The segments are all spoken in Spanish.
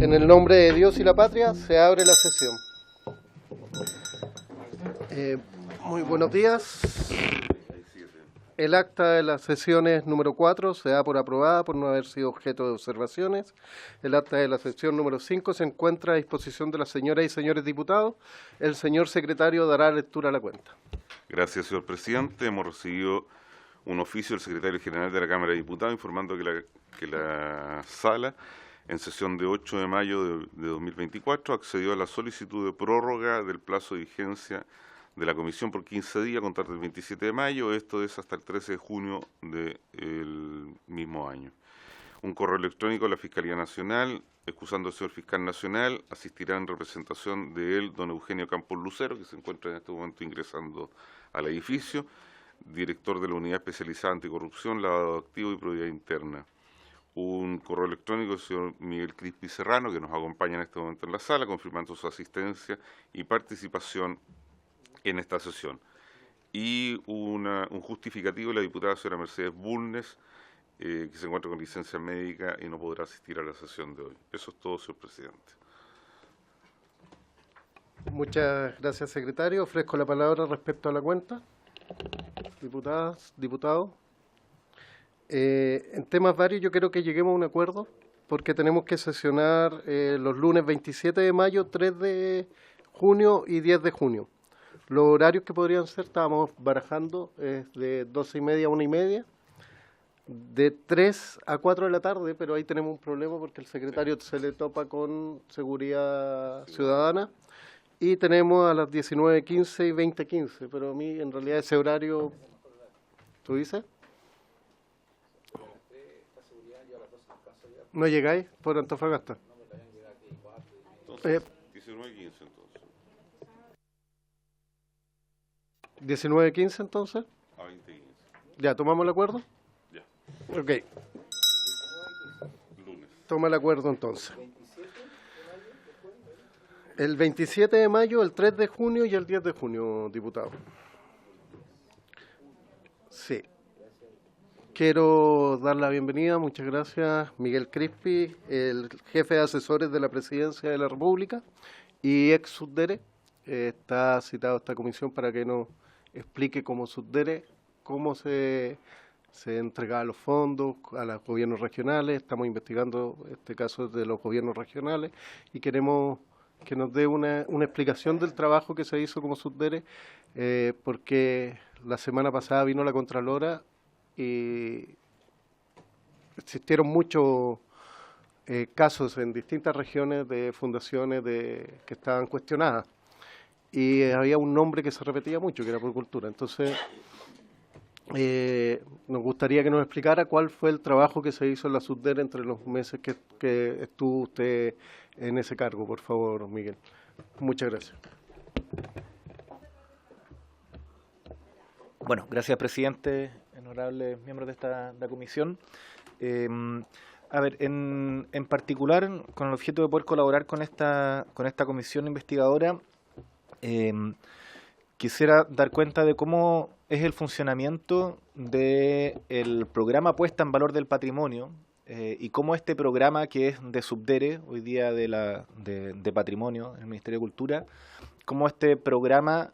En el nombre de Dios y la patria, se abre la sesión. Muy buenos días. El acta de las sesiones número 4 se da por aprobada por no haber sido objeto de observaciones. El acta de la sesión número 5 se encuentra a disposición de las señoras y señores diputados. El señor secretario dará lectura a la cuenta. Gracias, señor presidente. Hemos recibido un oficio del secretario general de la Cámara de Diputados informando que la sala, en sesión de 8 de mayo de 2024, accedió a la solicitud de prórroga del plazo de vigencia de la comisión por 15 días, a contar del 27 de mayo, esto es hasta el 13 de junio del mismo año. Un correo electrónico a la Fiscalía Nacional, excusando al señor Fiscal Nacional, asistirá en representación de él don Eugenio Campos Lucero, que se encuentra en este momento ingresando al edificio, director de la Unidad Especializada Anticorrupción, Lavado de Activos y Probidad Interna. Un correo electrónico del señor Miguel Crispi Serrano, que nos acompaña en este momento en la sala, confirmando su asistencia y participación en esta sesión. Y un justificativo de la diputada señora Mercedes Bulnes, que se encuentra con licencia médica y no podrá asistir a la sesión de hoy. Eso es todo, señor presidente. Muchas gracias, secretario. Ofrezco la palabra respecto a la cuenta. Diputadas, diputados. En temas varios yo creo que lleguemos a un acuerdo, porque tenemos que sesionar los lunes 27 de mayo, 3 de junio y 10 de junio. Los horarios que podrían ser, estábamos barajando, de 12:30 a 1:30, de 3 a 4 de la tarde, pero ahí tenemos un problema porque el secretario se le topa con seguridad ciudadana, y tenemos a las 19:15 y 20:15, pero a mí en realidad ese horario, ¿tú dices? ¿No llegáis por Antofagasta? 19:15 entonces. 19:15 entonces. A 20:15. ¿Ya tomamos el acuerdo? Ya. Ok. Lunes. Toma el acuerdo entonces. El 27 de mayo, el 3 de junio y el 10 de junio, diputado. Sí. Quiero dar la bienvenida, muchas gracias, Miguel Crispi, el jefe de asesores de la Presidencia de la República y ex subdere. Está citado a esta comisión para que nos explique como subdere cómo se entregaban los fondos a los gobiernos regionales. Estamos investigando este caso de los gobiernos regionales y queremos que nos dé una explicación del trabajo que se hizo como subdere, porque la semana pasada vino la Contralora y existieron muchos casos en distintas regiones de fundaciones que estaban cuestionadas, y había un nombre que se repetía mucho, que era por cultura. Entonces, nos gustaría que nos explicara cuál fue el trabajo que se hizo en la subdere entre los meses que estuvo usted en ese cargo, por favor, Miguel. Muchas gracias. Bueno, gracias, presidente, honorables miembros de esta comisión. A ver, en particular, con el objeto de poder colaborar con esta comisión investigadora, quisiera dar cuenta de cómo es el funcionamiento del programa Puesta en Valor del Patrimonio, y cómo este programa, que es de subdere, hoy día de Patrimonio, en el Ministerio de Cultura, cómo este programa,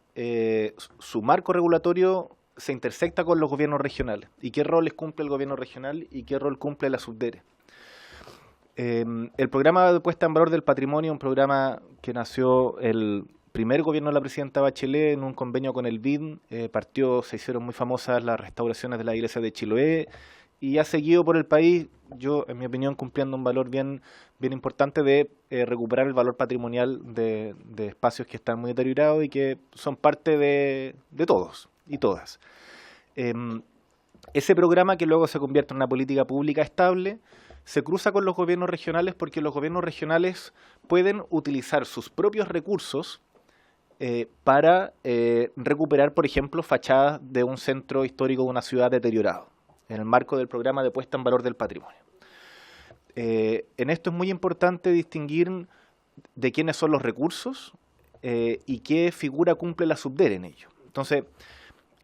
su marco regulatorio se intersecta con los gobiernos regionales, y qué roles cumple el gobierno regional y qué rol cumple la subdere. El programa de Puesta en Valor del Patrimonio, un programa que nació el primer gobierno de la presidenta Bachelet en un convenio con el BID, se hicieron muy famosas las restauraciones de la iglesia de Chiloé, y ha seguido por el país, yo, en mi opinión, cumpliendo un valor bien importante de recuperar el valor patrimonial de espacios que están muy deteriorados y que son parte de todos y todas. Ese programa, que luego se convierte en una política pública estable, se cruza con los gobiernos regionales porque los gobiernos regionales pueden utilizar sus propios recursos para recuperar, por ejemplo, fachadas de un centro histórico de una ciudad deteriorado, en el marco del programa de Puesta en Valor del Patrimonio. En esto es muy importante distinguir de quiénes son los recursos y qué figura cumple la subdere en ello. Entonces,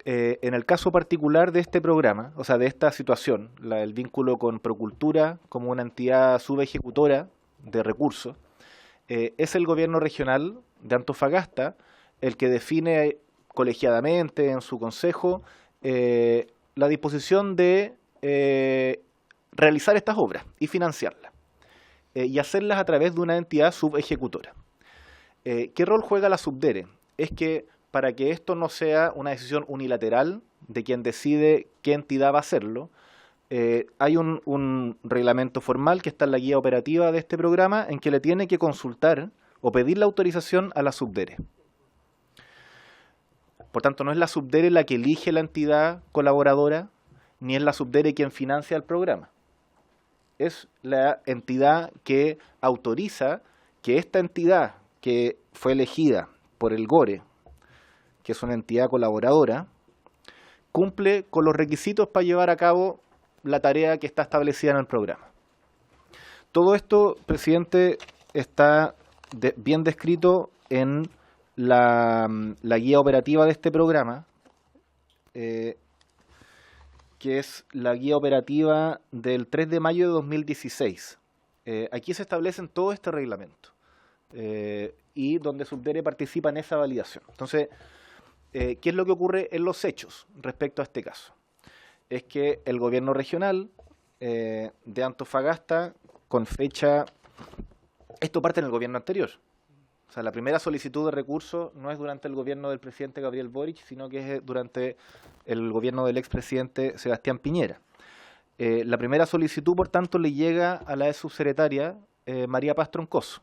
en el caso particular de este programa, o sea, de esta situación, el vínculo con Procultura como una entidad subejecutora de recursos, es el gobierno regional de Antofagasta el que define colegiadamente en su consejo la disposición de realizar estas obras y financiarlas y hacerlas a través de una entidad subejecutora. ¿Qué rol juega la Subdere? Es que para que esto no sea una decisión unilateral de quien decide qué entidad va a hacerlo, hay un reglamento formal que está en la guía operativa de este programa en que le tiene que consultar o pedir la autorización a la Subdere. Por tanto, no es la Subdere la que elige la entidad colaboradora, ni es la Subdere quien financia el programa. Es la entidad que autoriza que esta entidad que fue elegida por el GORE, que es una entidad colaboradora, cumple con los requisitos para llevar a cabo la tarea que está establecida en el programa. Todo esto, presidente, está bien descrito en la guía operativa de este programa, que es la guía operativa del 3 de mayo de 2016. Aquí se establecen todo este reglamento y donde Subdere participa en esa validación. Entonces, ¿qué es lo que ocurre en los hechos respecto a este caso? Es que el gobierno regional de Antofagasta, con fecha... Esto parte en el gobierno anterior. O sea, la primera solicitud de recursos no es durante el gobierno del presidente Gabriel Boric, sino que es durante el gobierno del expresidente Sebastián Piñera. La primera solicitud, por tanto, le llega a la subsecretaria María Paz Troncoso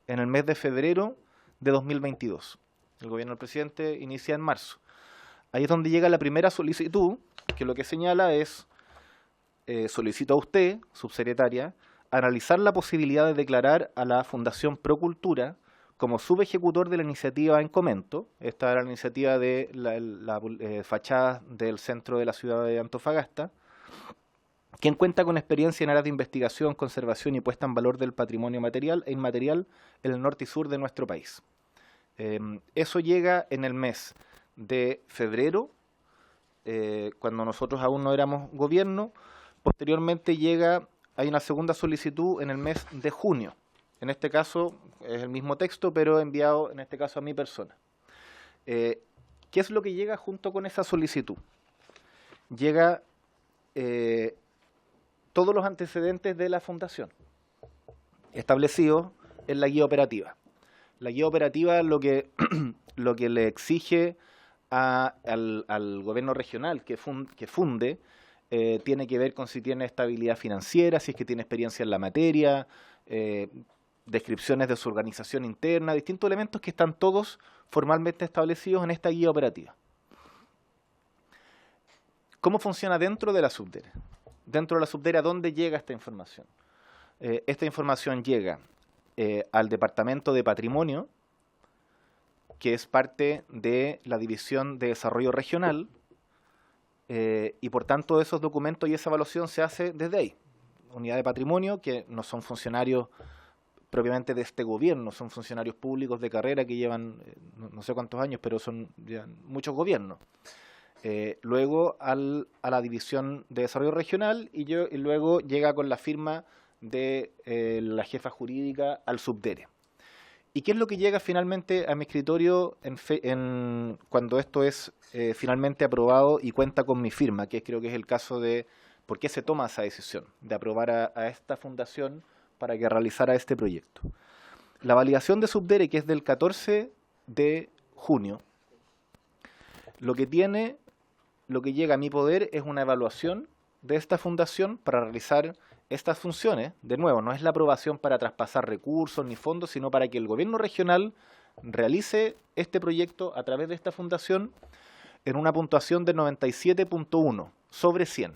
en el mes de febrero de 2022. El gobierno del presidente inicia en marzo. Ahí es donde llega la primera solicitud, que lo que señala es, solicito a usted, subsecretaria, analizar la posibilidad de declarar a la Fundación Procultura como subejecutor de la iniciativa en comento. Esta era la iniciativa de la fachada del centro de la ciudad de Antofagasta, quien cuenta con experiencia en áreas de investigación, conservación y puesta en valor del patrimonio material e inmaterial en el norte y sur de nuestro país. Eso llega en el mes de febrero, cuando nosotros aún no éramos gobierno. Posteriormente hay una segunda solicitud en el mes de junio. En este caso es el mismo texto, pero enviado en este caso a mi persona. ¿Qué es lo que llega junto con esa solicitud? Llega todos los antecedentes de la fundación, establecidos en la guía operativa. La guía operativa lo que le exige al gobierno regional que funde tiene que ver con si tiene estabilidad financiera, si es que tiene experiencia en la materia, descripciones de su organización interna, distintos elementos que están todos formalmente establecidos en esta guía operativa. ¿Cómo funciona dentro de la Subdere? Dentro de la Subdere, ¿a dónde llega esta información? Esta información llega al Departamento de Patrimonio, que es parte de la División de Desarrollo Regional, y por tanto esos documentos y esa evaluación se hace desde ahí. Unidad de Patrimonio, que no son funcionarios propiamente de este gobierno, son funcionarios públicos de carrera que llevan no sé cuántos años, pero son ya muchos gobiernos. Luego a la División de Desarrollo Regional y luego llega con la firma de la jefa jurídica al Subdere. ¿Y qué es lo que llega finalmente a mi escritorio cuando esto es finalmente aprobado y cuenta con mi firma? Que creo que es el caso de por qué se toma esa decisión de aprobar a esta fundación para que realizara este proyecto. La validación de Subdere, que es del 14 de junio, lo que llega a mi poder es una evaluación de esta fundación para realizar estas funciones. De nuevo, no es la aprobación para traspasar recursos ni fondos, sino para que el gobierno regional realice este proyecto a través de esta fundación en una puntuación de 97.1 sobre 100.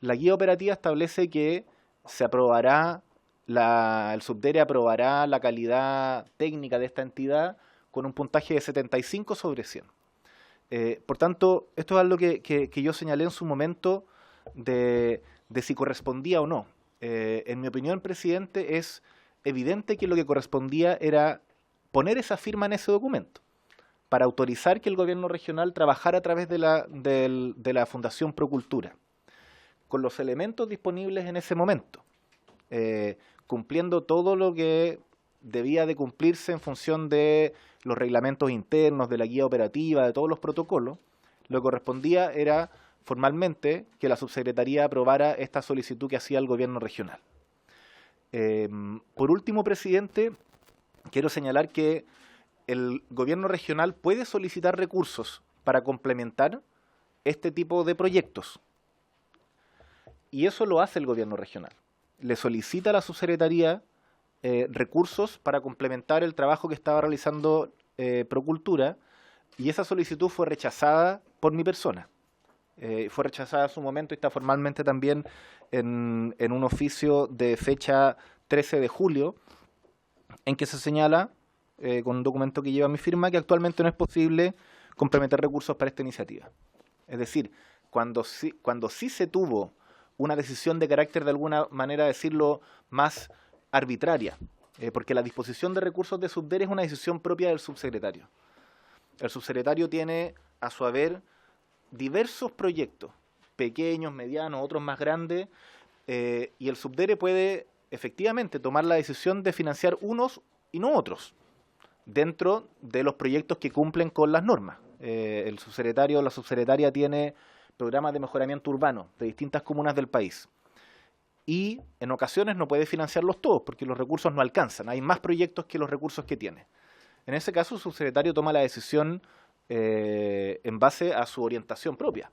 La guía operativa establece que se aprobará, el Subdere aprobará la calidad técnica de esta entidad con un puntaje de 75 sobre 100. Por tanto, esto es algo que yo señalé en su momento de si correspondía o no. En mi opinión, presidente, es evidente que lo que correspondía era poner esa firma en ese documento para autorizar que el gobierno regional trabajara a través de la Fundación Procultura, con los elementos disponibles en ese momento, cumpliendo todo lo que debía de cumplirse en función de los reglamentos internos, de la guía operativa, de todos los protocolos. Lo que correspondía era formalmente que la subsecretaría aprobara esta solicitud que hacía el gobierno regional. Por último, presidente, quiero señalar que el gobierno regional puede solicitar recursos para complementar este tipo de proyectos. Y eso lo hace el gobierno regional. Le solicita a la subsecretaría recursos para complementar el trabajo que estaba realizando Procultura, y esa solicitud fue rechazada por mi persona. Fue rechazada en su momento y está formalmente también en un oficio de fecha 13 de julio, en que se señala, con un documento que lleva mi firma, que actualmente no es posible complementar recursos para esta iniciativa. Es decir, cuando sí se tuvo una decisión de carácter, de alguna manera decirlo, más arbitraria, porque la disposición de recursos de Subdere es una decisión propia del subsecretario. El subsecretario tiene a su haber diversos proyectos, pequeños, medianos, otros más grandes, y el Subdere puede efectivamente tomar la decisión de financiar unos y no otros, dentro de los proyectos que cumplen con las normas. El subsecretario o la subsecretaria tiene programas de mejoramiento urbano de distintas comunas del país, y en ocasiones no puede financiarlos todos porque los recursos no alcanzan, hay más proyectos que los recursos que tiene. En ese caso, el subsecretario toma la decisión en base a su orientación propia.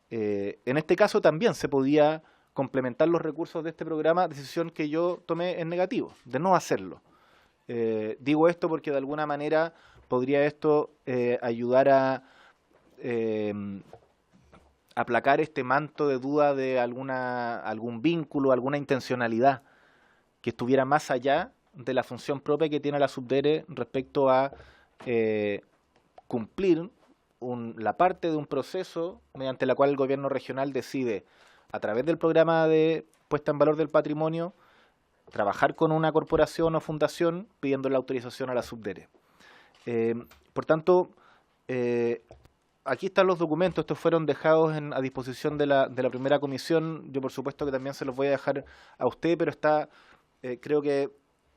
En este caso también se podía complementar los recursos de este programa, decisión que yo tomé en negativo, de no hacerlo. Digo esto porque de alguna manera podría esto ayudar a aplacar este manto de duda de algún vínculo, alguna intencionalidad que estuviera más allá de la función propia que tiene la Subdere respecto a cumplir la parte de un proceso mediante la cual el gobierno regional decide, a través del programa de puesta en valor del patrimonio, trabajar con una corporación o fundación pidiendo la autorización a la Subdere. Por tanto, aquí están los documentos, estos fueron dejados a disposición de la primera comisión. Yo por supuesto que también se los voy a dejar a usted, pero está, creo que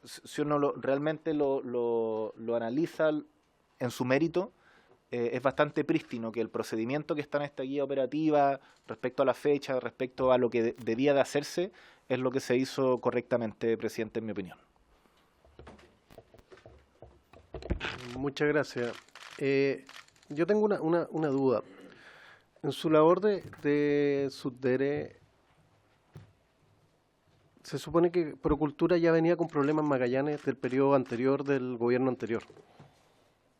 si uno realmente lo analiza en su mérito, es bastante prístino que el procedimiento que está en esta guía operativa, respecto a la fecha, respecto a lo que debía de hacerse, es lo que se hizo correctamente, presidente, en mi opinión. Muchas gracias. Yo tengo una duda. En su labor de Subdere, se supone que Procultura ya venía con problemas en Magallanes del periodo anterior del gobierno anterior.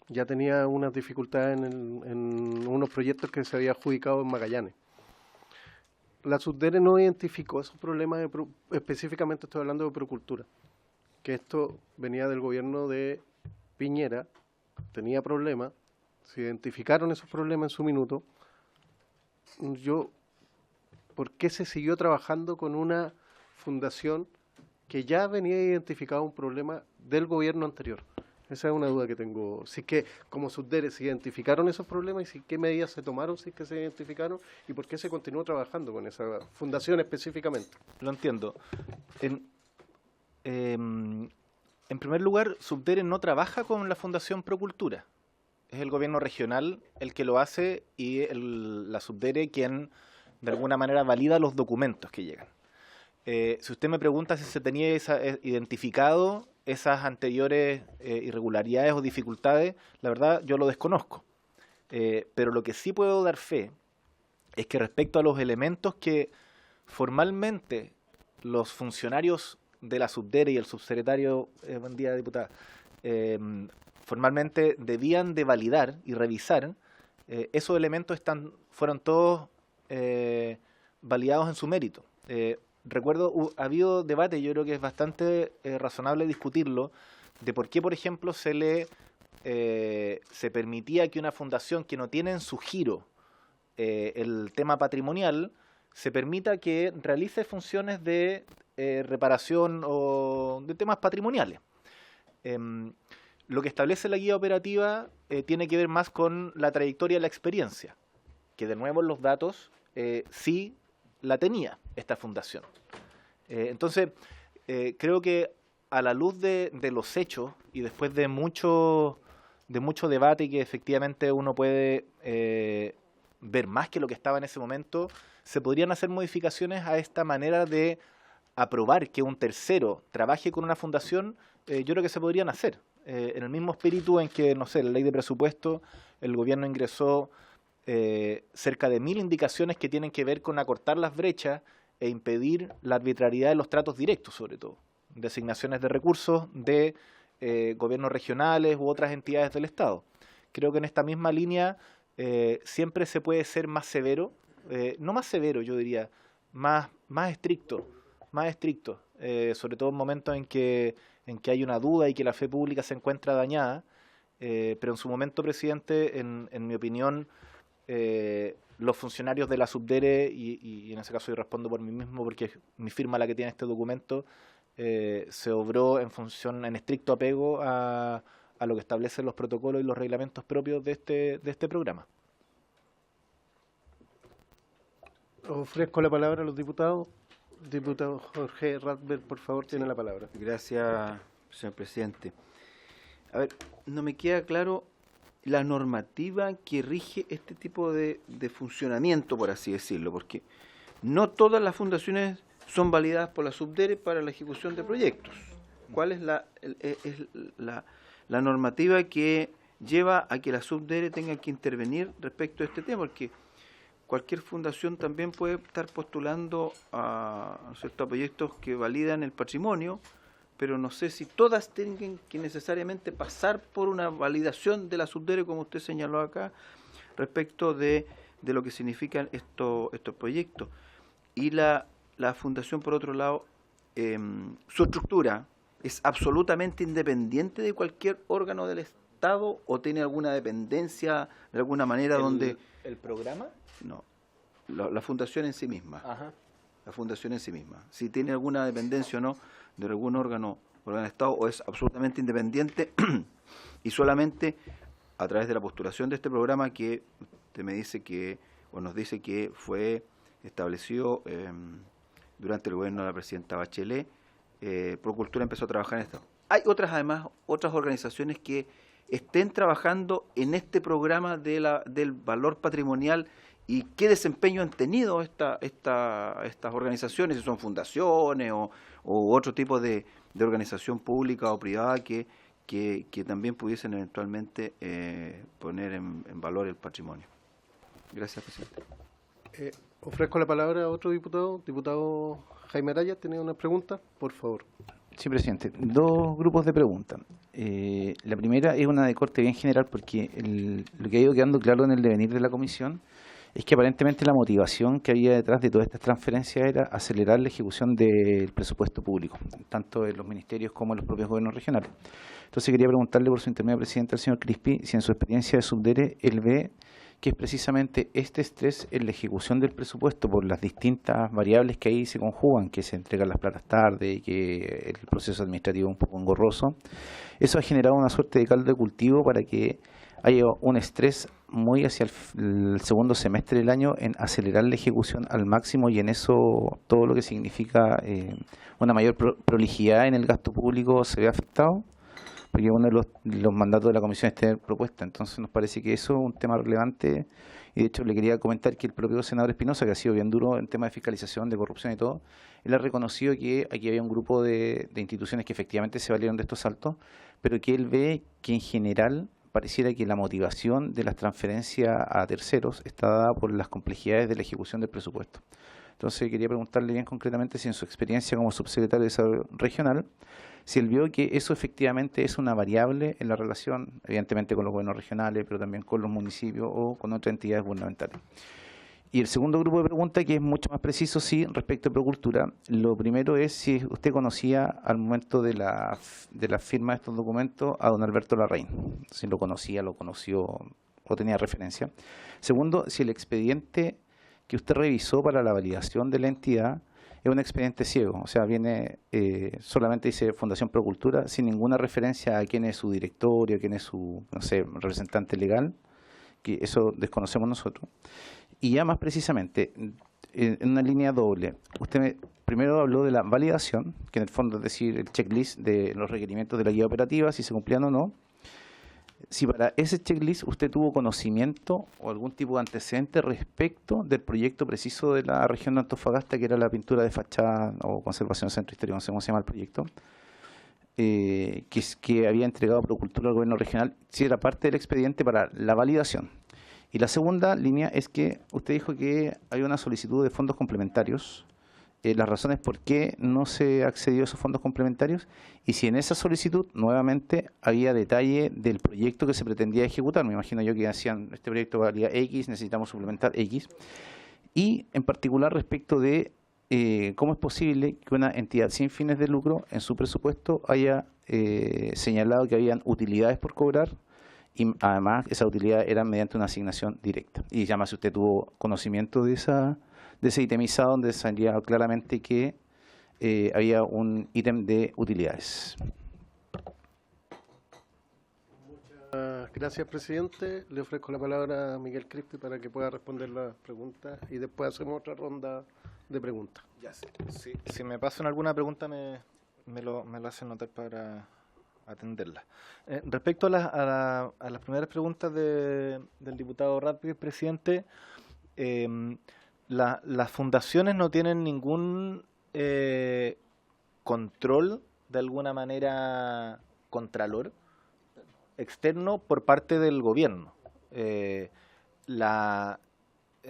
Ya tenía unas dificultades en unos proyectos que se había adjudicado en Magallanes. La Subdere no identificó esos problemas, específicamente estoy hablando de Procultura, que esto venía del gobierno de Piñera, tenía problemas, se identificaron esos problemas en su minuto. ¿Por qué se siguió trabajando con una fundación que ya venía identificado un problema del gobierno anterior? Esa es una duda que tengo. Si es que como Subdere se identificaron esos problemas y si qué medidas se tomaron, si es que se identificaron, y por qué se continuó trabajando con esa fundación específicamente. Lo entiendo. En primer lugar, Subdere no trabaja con la Fundación Procultura. Es el gobierno regional el que lo hace y la Subdere quien de alguna manera valida los documentos que llegan. Si usted me pregunta si se tenía identificado esas anteriores irregularidades o dificultades, la verdad yo lo desconozco. Pero lo que sí puedo dar fe es que respecto a los elementos que formalmente los funcionarios de la Subdere y el subsecretario, buen día diputada, formalmente debían de validar y revisar, esos elementos fueron todos validados en su mérito. Recuerdo, ha habido debate, yo creo que es bastante razonable discutirlo, de por qué, por ejemplo, se permitía que una fundación que no tiene en su giro el tema patrimonial, se permita que realice funciones de reparación o de temas patrimoniales. Lo que establece la guía operativa tiene que ver más con la trayectoria y la experiencia, que de nuevo en los datos sí la tenía esta fundación. Entonces, creo que a la luz de los hechos y después de mucho debate y que efectivamente uno puede ver más que lo que estaba en ese momento, se podrían hacer modificaciones a esta manera de aprobar que un tercero trabaje con una fundación. Yo creo que se podrían hacer. En el mismo espíritu en que, no sé, la ley de presupuesto, el gobierno ingresó cerca de 1000 indicaciones que tienen que ver con acortar las brechas e impedir la arbitrariedad de los tratos directos, sobre todo, de asignaciones de recursos de gobiernos regionales u otras entidades del Estado. Creo que en esta misma línea siempre se puede ser más severo, no más severo, yo diría, más estricto, sobre todo en momentos en que hay una duda y que la fe pública se encuentra dañada, pero en su momento, presidente, en mi opinión, los funcionarios de la Subdere, y en ese caso yo respondo por mí mismo porque es mi firma la que tiene este documento, se obró en estricto apego a lo que establecen los protocolos y los reglamentos propios de este programa. Ofrezco la palabra a los diputados. Diputado Jorge Radberg, por favor, tiene la palabra. Gracias, señor presidente. A ver, no me queda claro la normativa que rige este tipo de funcionamiento, por así decirlo, porque no todas las fundaciones son validadas por la Subdere para la ejecución de proyectos. ¿Cuál es la normativa que lleva a que la Subdere tenga que intervenir respecto a este tema? Porque cualquier fundación también puede estar postulando a ciertos proyectos que validan el patrimonio, pero no sé si todas tienen que necesariamente pasar por una validación de la Subdere, como usted señaló acá, respecto de lo que significan estos proyectos. Y la fundación, por otro lado, su estructura es absolutamente independiente de cualquier órgano del Estado, o tiene alguna dependencia de alguna manera donde... ¿El programa? No, la fundación en sí misma. Ajá. La fundación en sí misma. Si tiene alguna dependencia o no de algún órgano del Estado, o es absolutamente independiente y solamente a través de la postulación de este programa que usted me dice que, o nos dice que fue establecido durante el gobierno de la presidenta Bachelet, Procultura empezó a trabajar en esto. Hay además otras organizaciones que estén trabajando en este programa del valor patrimonial. ¿Y qué desempeño han tenido estas organizaciones, si son fundaciones o otro tipo de organización pública o privada que también pudiesen eventualmente poner en valor el patrimonio? Gracias, presidente. Ofrezco la palabra a otro diputado. Diputado Jaime Araya, ¿tiene una pregunta? Por favor. Sí, presidente. Dos grupos de preguntas. La primera es una de corte bien general, porque lo que ha ido quedando claro en el devenir de la comisión es que aparentemente la motivación que había detrás de todas estas transferencias era acelerar la ejecución del presupuesto público, tanto en los ministerios como en los propios gobiernos regionales. Entonces quería preguntarle por su intermedio, presidente, al señor Crispi, si en su experiencia de Subdere él ve que es precisamente este estrés en la ejecución del presupuesto por las distintas variables que ahí se conjugan, que se entregan las platas tarde y que el proceso administrativo es un poco engorroso. Eso ha generado una suerte de caldo de cultivo para que haya un estrés muy hacia el segundo semestre del año en acelerar la ejecución al máximo, y en eso todo lo que significa una mayor prolijidad en el gasto público se ve afectado, porque uno de los mandatos de la comisión es tener propuesta. Entonces nos parece que eso es un tema relevante, y de hecho le quería comentar que el propio senador Espinosa, que ha sido bien duro en temas de fiscalización, de corrupción y todo, él ha reconocido que aquí había un grupo de instituciones que efectivamente se valieron de estos saltos, pero que él ve que en general pareciera que la motivación de las transferencias a terceros está dada por las complejidades de la ejecución del presupuesto. Entonces quería preguntarle bien concretamente si en su experiencia como subsecretario de Desarrollo Regional, si él vio que eso efectivamente es una variable en la relación, evidentemente con los gobiernos regionales, pero también con los municipios o con otras entidades gubernamentales. Y el segundo grupo de preguntas, que es mucho más preciso, sí, respecto a Procultura. Lo primero es si usted conocía al momento de la firma de estos documentos a don Alberto Larraín, si lo conocía, lo conoció o tenía referencia. Segundo, si el expediente que usted revisó para la validación de la entidad es un expediente ciego, o sea, viene solamente dice Fundación Procultura, sin ninguna referencia a quién es su directorio, quién es su, no sé, representante legal, que eso desconocemos nosotros. Y ya más precisamente, en una línea doble. Primero habló de la validación, que en el fondo es decir, el checklist de los requerimientos de la guía operativa, si se cumplían o no. Si para ese checklist usted tuvo conocimiento o algún tipo de antecedente respecto del proyecto preciso de la región de Antofagasta, que era la pintura de fachada o conservación del centro histórico, no sé cómo se llama el proyecto, que había entregado Procultura al gobierno regional, si era parte del expediente para la validación. Y la segunda línea es que usted dijo que hay una solicitud de fondos complementarios, las razones por qué no se accedió a esos fondos complementarios y si en esa solicitud nuevamente había detalle del proyecto que se pretendía ejecutar. Me imagino yo que decían, este proyecto valía X, necesitamos suplementar X. Y en particular respecto de cómo es posible que una entidad sin fines de lucro en su presupuesto haya señalado que habían utilidades por cobrar y además esa utilidad era mediante una asignación directa. Y además si usted tuvo conocimiento de ese itemizado donde salía claramente que había un ítem de utilidades. Muchas gracias, presidente. Le ofrezco la palabra a Miguel Crispi para que pueda responder las preguntas y después hacemos otra ronda de preguntas. Ya sé. Sí, si me pasan alguna pregunta me lo hacen notar para atenderla. Respecto a las primeras preguntas del diputado Radcliffe, presidente, las fundaciones no tienen ningún control, de alguna manera, contralor externo por parte del gobierno. En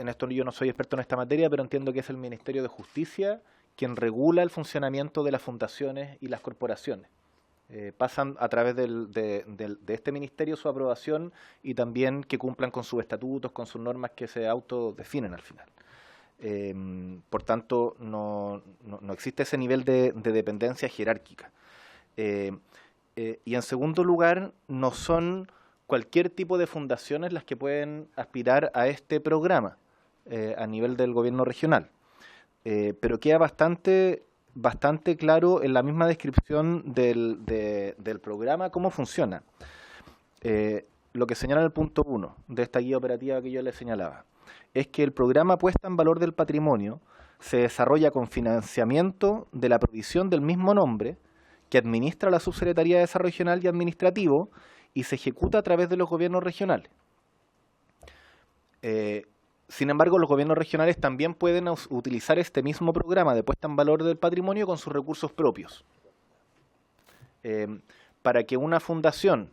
esto yo no soy experto en esta materia, pero entiendo que es el Ministerio de Justicia quien regula el funcionamiento de las fundaciones y las corporaciones. Pasan a través de este ministerio su aprobación y también que cumplan con sus estatutos, con sus normas que se autodefinen al final. Por tanto, no existe ese nivel de dependencia jerárquica. Y en segundo lugar, no son cualquier tipo de fundaciones las que pueden aspirar a este programa a nivel del gobierno regional. Pero queda bastante claro en la misma descripción del programa cómo funciona. Lo que señala en el punto 1 de esta guía operativa que yo le señalaba es que el programa Puesta en Valor del Patrimonio se desarrolla con financiamiento de la provisión del mismo nombre que administra la Subsecretaría de Desarrollo Regional y Administrativo y se ejecuta a través de los gobiernos regionales. Sin embargo, los gobiernos regionales también pueden utilizar este mismo programa de puesta en valor del patrimonio con sus recursos propios. Para que una fundación,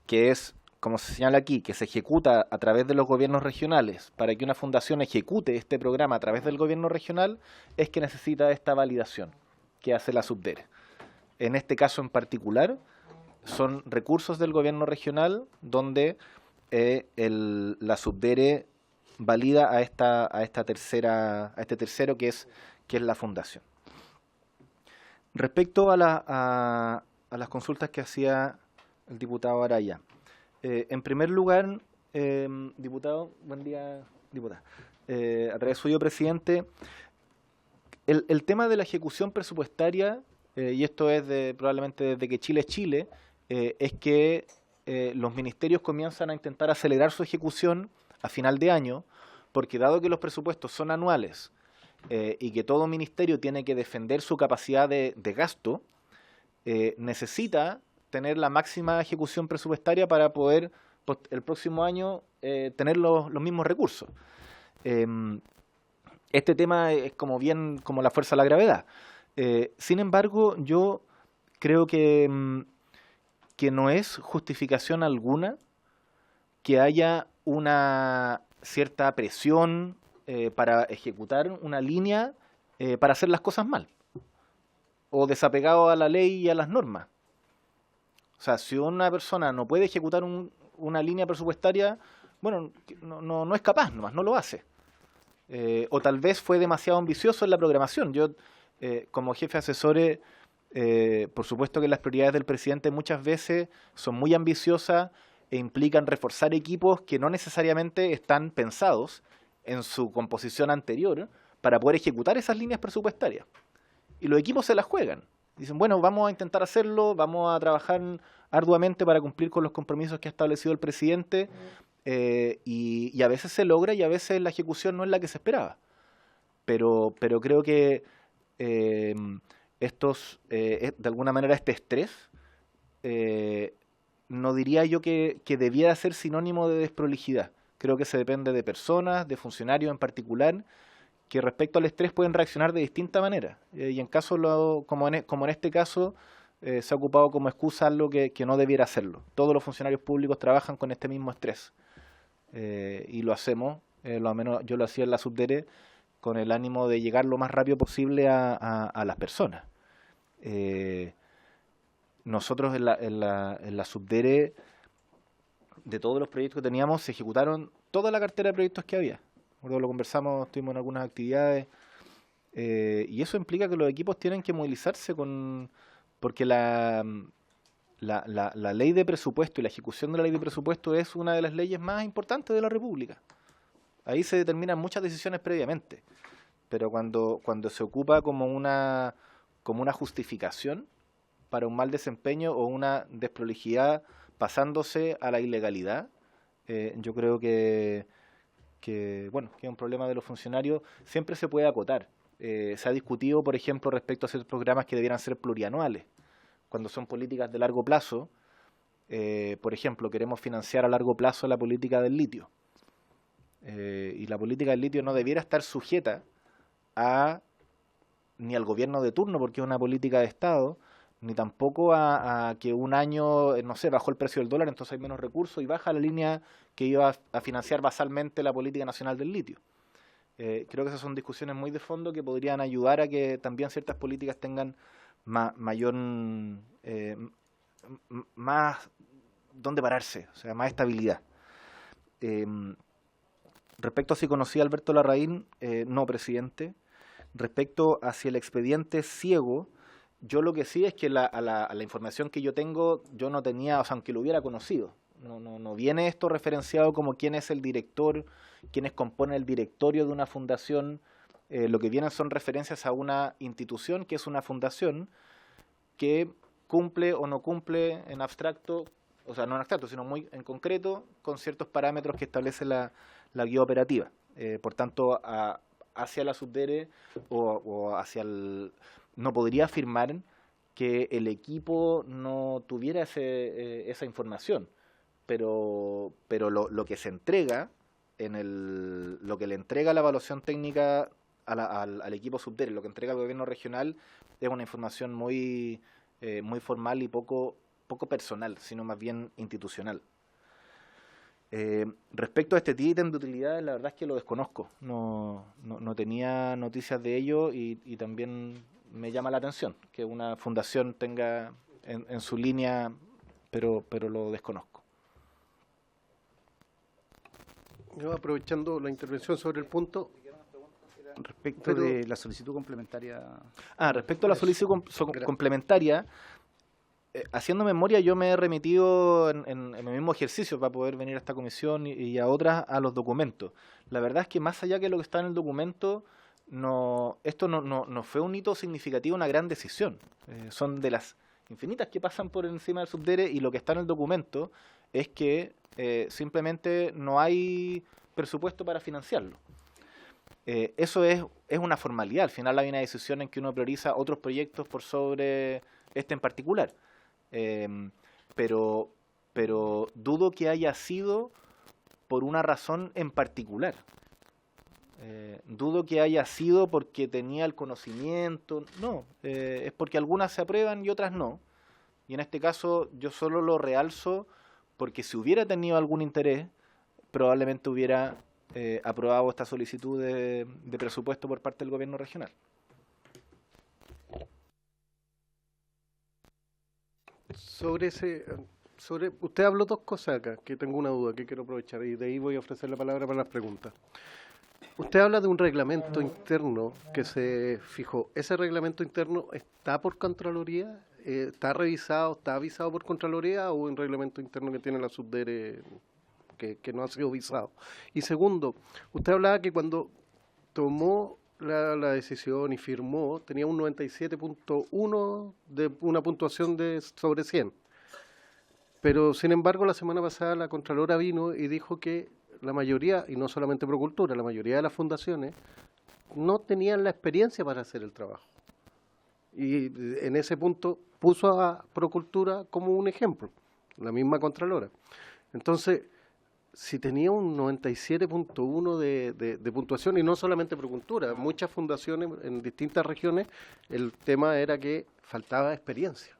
que es, como se señala aquí, que se ejecuta a través de los gobiernos regionales, para que una fundación ejecute este programa a través del gobierno regional, es que necesita esta validación que hace la Subdere. En este caso en particular, son recursos del gobierno regional donde la Subdere valida a este tercero que es la fundación. Respecto a las consultas que hacía el diputado Araya, en primer lugar, diputado, buen día, diputada, a través suyo, presidente, el tema de la ejecución presupuestaria, y esto es probablemente desde que Chile es Chile, es que los ministerios comienzan a intentar acelerar su ejecución a final de año, porque dado que los presupuestos son anuales y que todo ministerio tiene que defender su capacidad de gasto, necesita tener la máxima ejecución presupuestaria para poder el próximo año tener los mismos recursos. Este tema es como la fuerza de la gravedad. Sin embargo, yo creo que no es justificación alguna que haya una cierta presión para ejecutar una línea para hacer las cosas mal o desapegado a la ley y a las normas. O sea, si una persona no puede ejecutar una línea presupuestaria, bueno, no es capaz nomás, no lo hace. O tal vez fue demasiado ambicioso en la programación. Yo, como jefe asesor, por supuesto que las prioridades del presidente muchas veces son muy ambiciosas e implican reforzar equipos que no necesariamente están pensados en su composición anterior para poder ejecutar esas líneas presupuestarias. Y los equipos se las juegan. Dicen, bueno, vamos a intentar hacerlo, vamos a trabajar arduamente para cumplir con los compromisos que ha establecido el presidente y a veces se logra y a veces la ejecución no es la que se esperaba. pero creo que de alguna manera este estrés, no diría yo que debiera ser sinónimo de desprolijidad. Creo que se depende de personas, de funcionarios en particular, que respecto al estrés pueden reaccionar de distinta manera. Y en casos como en este caso, se ha ocupado como excusa algo que no debiera hacerlo. Todos los funcionarios públicos trabajan con este mismo estrés. Y lo hacemos, lo menos yo lo hacía en la Subdere, con el ánimo de llegar lo más rápido posible a las personas. Nosotros en la Subdere, de todos los proyectos que teníamos, se ejecutaron toda la cartera de proyectos que había. Luego lo conversamos, estuvimos en algunas actividades, y eso implica que los equipos tienen que movilizarse porque la ley de presupuesto y la ejecución de la ley de presupuesto es una de las leyes más importantes de la República. Ahí se determinan muchas decisiones previamente, pero cuando se ocupa como una justificación para un mal desempeño o una desprolijidad pasándose a la ilegalidad, yo creo que es un problema de los funcionarios, siempre se puede acotar. Se ha discutido, por ejemplo, respecto a ciertos programas que debieran ser plurianuales, cuando son políticas de largo plazo. Por ejemplo, queremos financiar a largo plazo la política del litio. Y la política del litio no debiera estar sujeta ni al gobierno de turno, porque es una política de Estado, ni tampoco a que un año, no sé, bajó el precio del dólar, entonces hay menos recursos y baja la línea que iba a financiar basalmente la política nacional del litio. Creo que esas son discusiones muy de fondo que podrían ayudar a que también ciertas políticas tengan más dónde pararse, o sea, más estabilidad. Respecto a si conocí a Alberto Larraín, no, presidente. Respecto a si el expediente es ciego, yo lo que sí es que a la información que yo tengo, yo no tenía, o sea, aunque lo hubiera conocido, no viene esto referenciado como quién es el director, quiénes componen el directorio de una fundación. Lo que vienen son referencias a una institución que es una fundación que cumple o no cumple en abstracto, o sea, no en abstracto, sino muy en concreto, con ciertos parámetros que establece la guía operativa. Por tanto, hacia la Subdere o hacia no podría afirmar que el equipo no tuviera esa información, pero lo que se entrega, lo que le entrega la evaluación técnica al equipo Subdere, lo que entrega el gobierno regional, es una información muy formal y poco personal, sino más bien institucional. Respecto a este ítem de utilidades, la verdad es que lo desconozco. No tenía noticias de ello y también me llama la atención que una fundación tenga en su línea, pero lo desconozco. Yo, aprovechando la intervención sobre el punto, Respecto de la solicitud complementaria. Respecto a la solicitud complementaria, haciendo memoria, yo me he remitido en el mismo ejercicio para poder venir a esta comisión y a otras a los documentos. La verdad es que más allá que lo que está en el documento, esto no fue un hito significativo, una gran decisión. Son de las infinitas que pasan por encima del Subdere, y lo que está en el documento es que simplemente no hay presupuesto para financiarlo. Eso es una formalidad. Al final hay una decisión en que uno prioriza otros proyectos por sobre este en particular. Pero dudo que haya sido por una razón en particular. Dudo que haya sido porque tenía el conocimiento. No, es porque algunas se aprueban y otras no. Y en este caso yo solo lo realzo porque si hubiera tenido algún interés, probablemente hubiera aprobado esta solicitud de presupuesto por parte del gobierno regional. Usted habló dos cosas acá, que tengo una duda, que quiero aprovechar, y de ahí voy a ofrecer la palabra para las preguntas. Usted habla de un reglamento interno que se fijó. ¿Ese reglamento interno está por Contraloría? ¿Está revisado, está avisado por Contraloría, o un reglamento interno que tiene la Subdere que no ha sido visado? Y segundo, usted hablaba que cuando tomó la decisión y firmó, tenía un 97.1 de una puntuación sobre 100. Pero, sin embargo, la semana pasada la Contralora vino y dijo que la mayoría, y no solamente Procultura, la mayoría de las fundaciones no tenían la experiencia para hacer el trabajo. Y en ese punto puso a Procultura como un ejemplo, la misma Contralora. Entonces, si tenía un 97.1 de puntuación, y no solamente Procultura, muchas fundaciones en distintas regiones, el tema era que faltaba experiencia.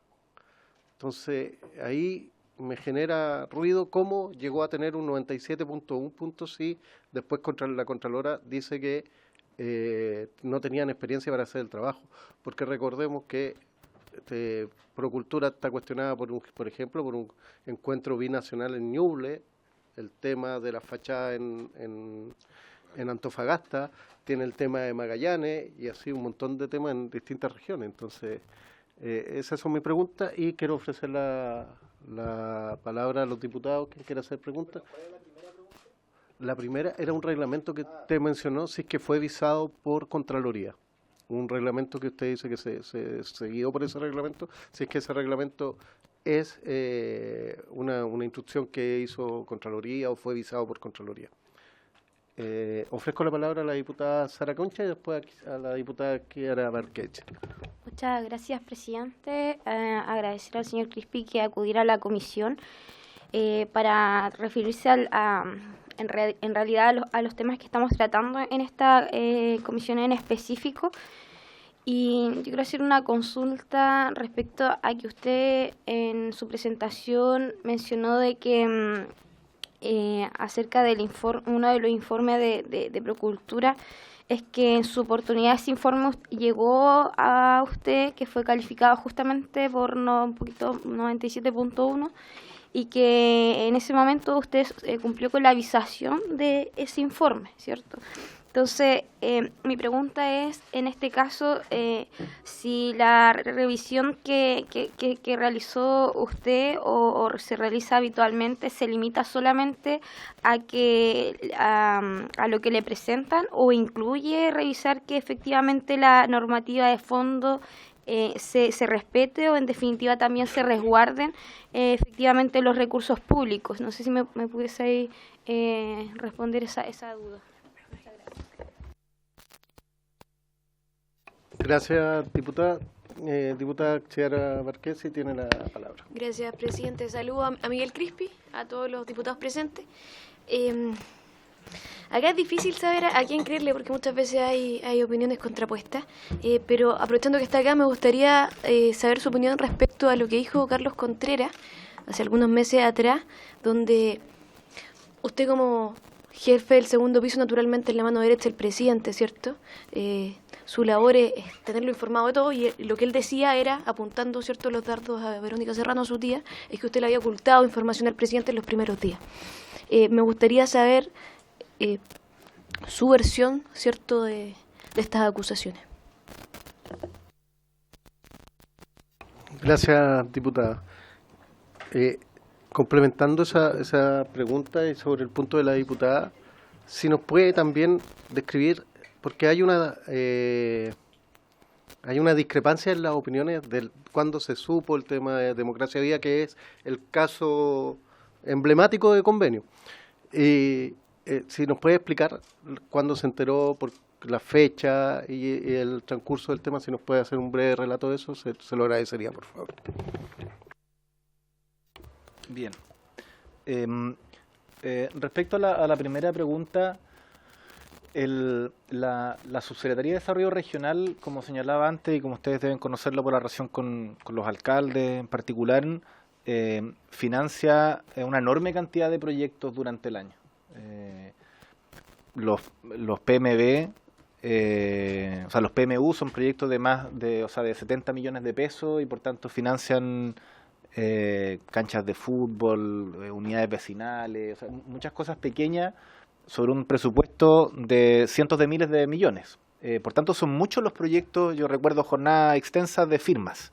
Entonces, ahí me genera ruido cómo llegó a tener un 97.1 puntos si después la Contralora dice que no tenían experiencia para hacer el trabajo, porque recordemos que Procultura está cuestionada por ejemplo, por un encuentro binacional en Ñuble, el tema de la fachada en Antofagasta, tiene el tema de Magallanes y así un montón de temas en distintas regiones. Entonces, esas son mis preguntas y quiero ofrecer la palabra a los diputados. ¿Quién quiere hacer preguntas? La primera era un reglamento que usted mencionó, si es que fue visado por Contraloría. Un reglamento que usted dice que se guió por ese reglamento, si es que ese reglamento es una instrucción que hizo Contraloría o fue visado por Contraloría. Ofrezco la palabra a la diputada Sara Concha y después a la diputada Kiara Barquech. Muchas gracias, presidente. Agradecer al señor Crispi que acudiera a la comisión para referirse en realidad a los temas que estamos tratando en esta comisión en específico. Y yo quiero hacer una consulta respecto a que usted en su presentación mencionó de que acerca del uno de los informes de Procultura, es que en su oportunidad ese informe llegó a usted, que fue calificado justamente por un poquito 97.1, y que en ese momento usted cumplió con la avisación de ese informe, ¿cierto? Entonces, mi pregunta es, en este caso, si la revisión que realizó usted o se realiza habitualmente se limita solamente a lo que le presentan, o incluye revisar que efectivamente la normativa de fondo se respete, o en definitiva también se resguarden efectivamente los recursos públicos. No sé si me pudiese responder esa duda. Gracias, diputada. Diputada Kiara Barquesi tiene la palabra. Gracias, presidente. Saludo a Miguel Crispi, a todos los diputados presentes. Acá es difícil saber a quién creerle porque muchas veces hay opiniones contrapuestas, pero aprovechando que está acá me gustaría saber su opinión respecto a lo que dijo Carlos Contreras hace algunos meses atrás, donde usted como jefe del segundo piso naturalmente es la mano derecha del presidente, ¿cierto? Su labor es tenerlo informado de todo, y lo que él decía era, apuntando, ¿cierto?, los dardos a Verónica Serrano, su tía, es que usted le había ocultado información al presidente en los primeros días. Me gustaría saber su versión, ¿cierto?, de estas acusaciones. Gracias, diputada. Complementando esa pregunta y sobre el punto de la diputada, si nos puede también describir, porque hay una discrepancia en las opiniones de cuando se supo el tema de Democracia Viva, que es el caso emblemático de convenio. Y si nos puede explicar cuándo se enteró, por la fecha y el transcurso del tema, si nos puede hacer un breve relato de eso, se lo agradecería, por favor. Bien. Respecto a la primera pregunta, la Subsecretaría de Desarrollo Regional, como señalaba antes, y como ustedes deben conocerlo por la relación con los alcaldes en particular, financia una enorme cantidad de proyectos durante el año. Los PMB, los PMU son proyectos de 70 millones de pesos y por tanto financian canchas de fútbol, unidades vecinales, muchas cosas pequeñas sobre un presupuesto de cientos de miles de millones. Por tanto, son muchos los proyectos. Yo recuerdo jornadas extensas de firmas.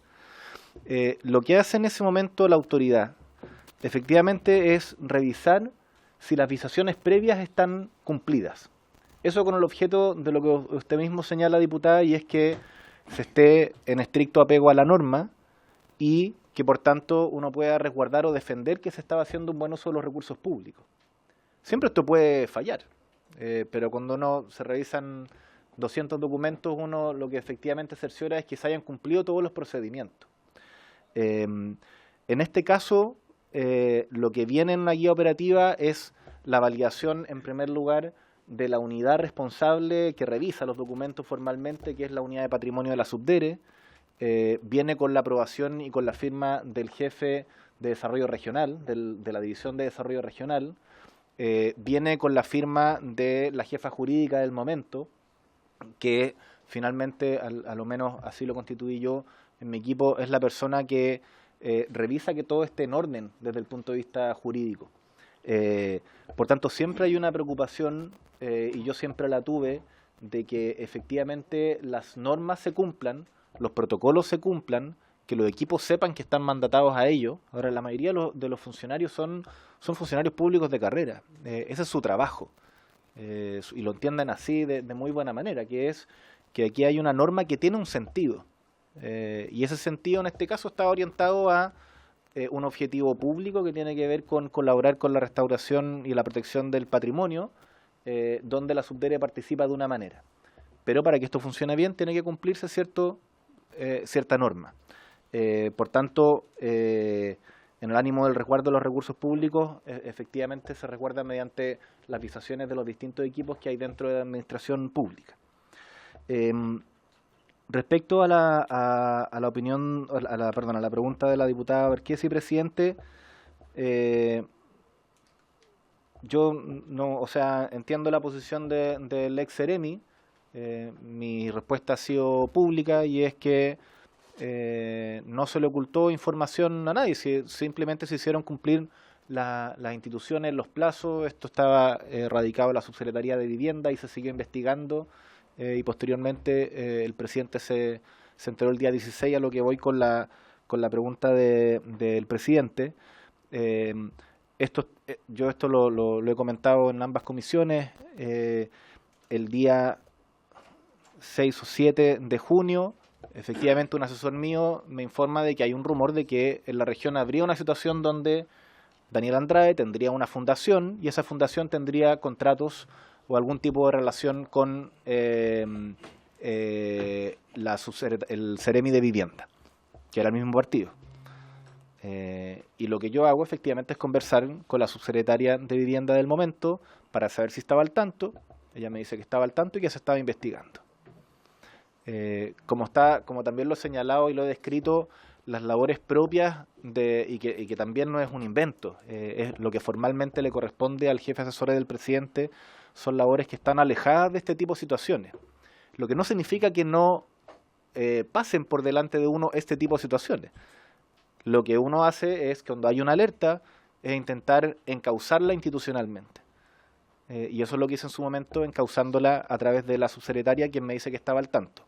Lo que hace en ese momento la autoridad, efectivamente, es revisar si las visaciones previas están cumplidas. Eso con el objeto de lo que usted mismo señala, diputada, y es que se esté en estricto apego a la norma y que por tanto uno pueda resguardar o defender que se estaba haciendo un buen uso de los recursos públicos. Siempre esto puede fallar, pero cuando se revisan 200 documentos, uno lo que efectivamente cerciora es que se hayan cumplido todos los procedimientos. En este caso, lo que viene en una guía operativa es la validación, en primer lugar, de la unidad responsable que revisa los documentos formalmente, que es la unidad de patrimonio de la Subdere. Viene con la aprobación y con la firma del jefe de desarrollo regional, de la división de desarrollo regional. Viene con la firma de la jefa jurídica del momento, que finalmente, a lo menos así lo constituí yo en mi equipo, es la persona que revisa que todo esté en orden desde el punto de vista jurídico. Por tanto, siempre hay una preocupación, y yo siempre la tuve, de que efectivamente las normas se cumplan, los protocolos se cumplan, que los equipos sepan que están mandatados a ello. Ahora, la mayoría de los funcionarios son funcionarios públicos de carrera. Ese es su trabajo. Y lo entiendan así de muy buena manera, que es que aquí hay una norma que tiene un sentido. Y ese sentido, en este caso, está orientado a un objetivo público que tiene que ver con colaborar con la restauración y la protección del patrimonio, donde la Subdere participa de una manera. Pero para que esto funcione bien, tiene que cumplirse cierta norma. Por tanto, en el ánimo del resguardo de los recursos públicos, efectivamente se resguarda mediante las visaciones de los distintos equipos que hay dentro de la administración pública. Respecto a la opinión, a la pregunta de la diputada Berquesi, presidente, yo no, entiendo la posición del ex Seremi. Mi respuesta ha sido pública y es que no se le ocultó información a nadie, simplemente se hicieron cumplir las instituciones, los plazos. Esto estaba radicado en la Subsecretaría de Vivienda y se siguió investigando, y posteriormente el presidente se enteró el día 16, a lo que voy con la pregunta del presidente. Yo esto lo he comentado en ambas comisiones. El día 6 o 7 de junio, efectivamente un asesor mío me informa de que hay un rumor de que en la región habría una situación donde Daniel Andrade tendría una fundación y esa fundación tendría contratos o algún tipo de relación con el Seremi de Vivienda, que era el mismo partido. Y lo que yo hago efectivamente es conversar con la subsecretaria de Vivienda del momento para saber si estaba al tanto. Ella me dice que estaba al tanto y que se estaba investigando. Como también lo he señalado y lo he descrito, las labores propias y que también no es un invento, es lo que formalmente le corresponde al jefe asesor del presidente, son labores que están alejadas de este tipo de situaciones. Lo que no significa que no pasen por delante de uno este tipo de situaciones. Lo que uno hace es que cuando hay una alerta, es intentar encauzarla institucionalmente. Y eso es lo que hice en su momento, encauzándola a través de la subsecretaria, quien me dice que estaba al tanto.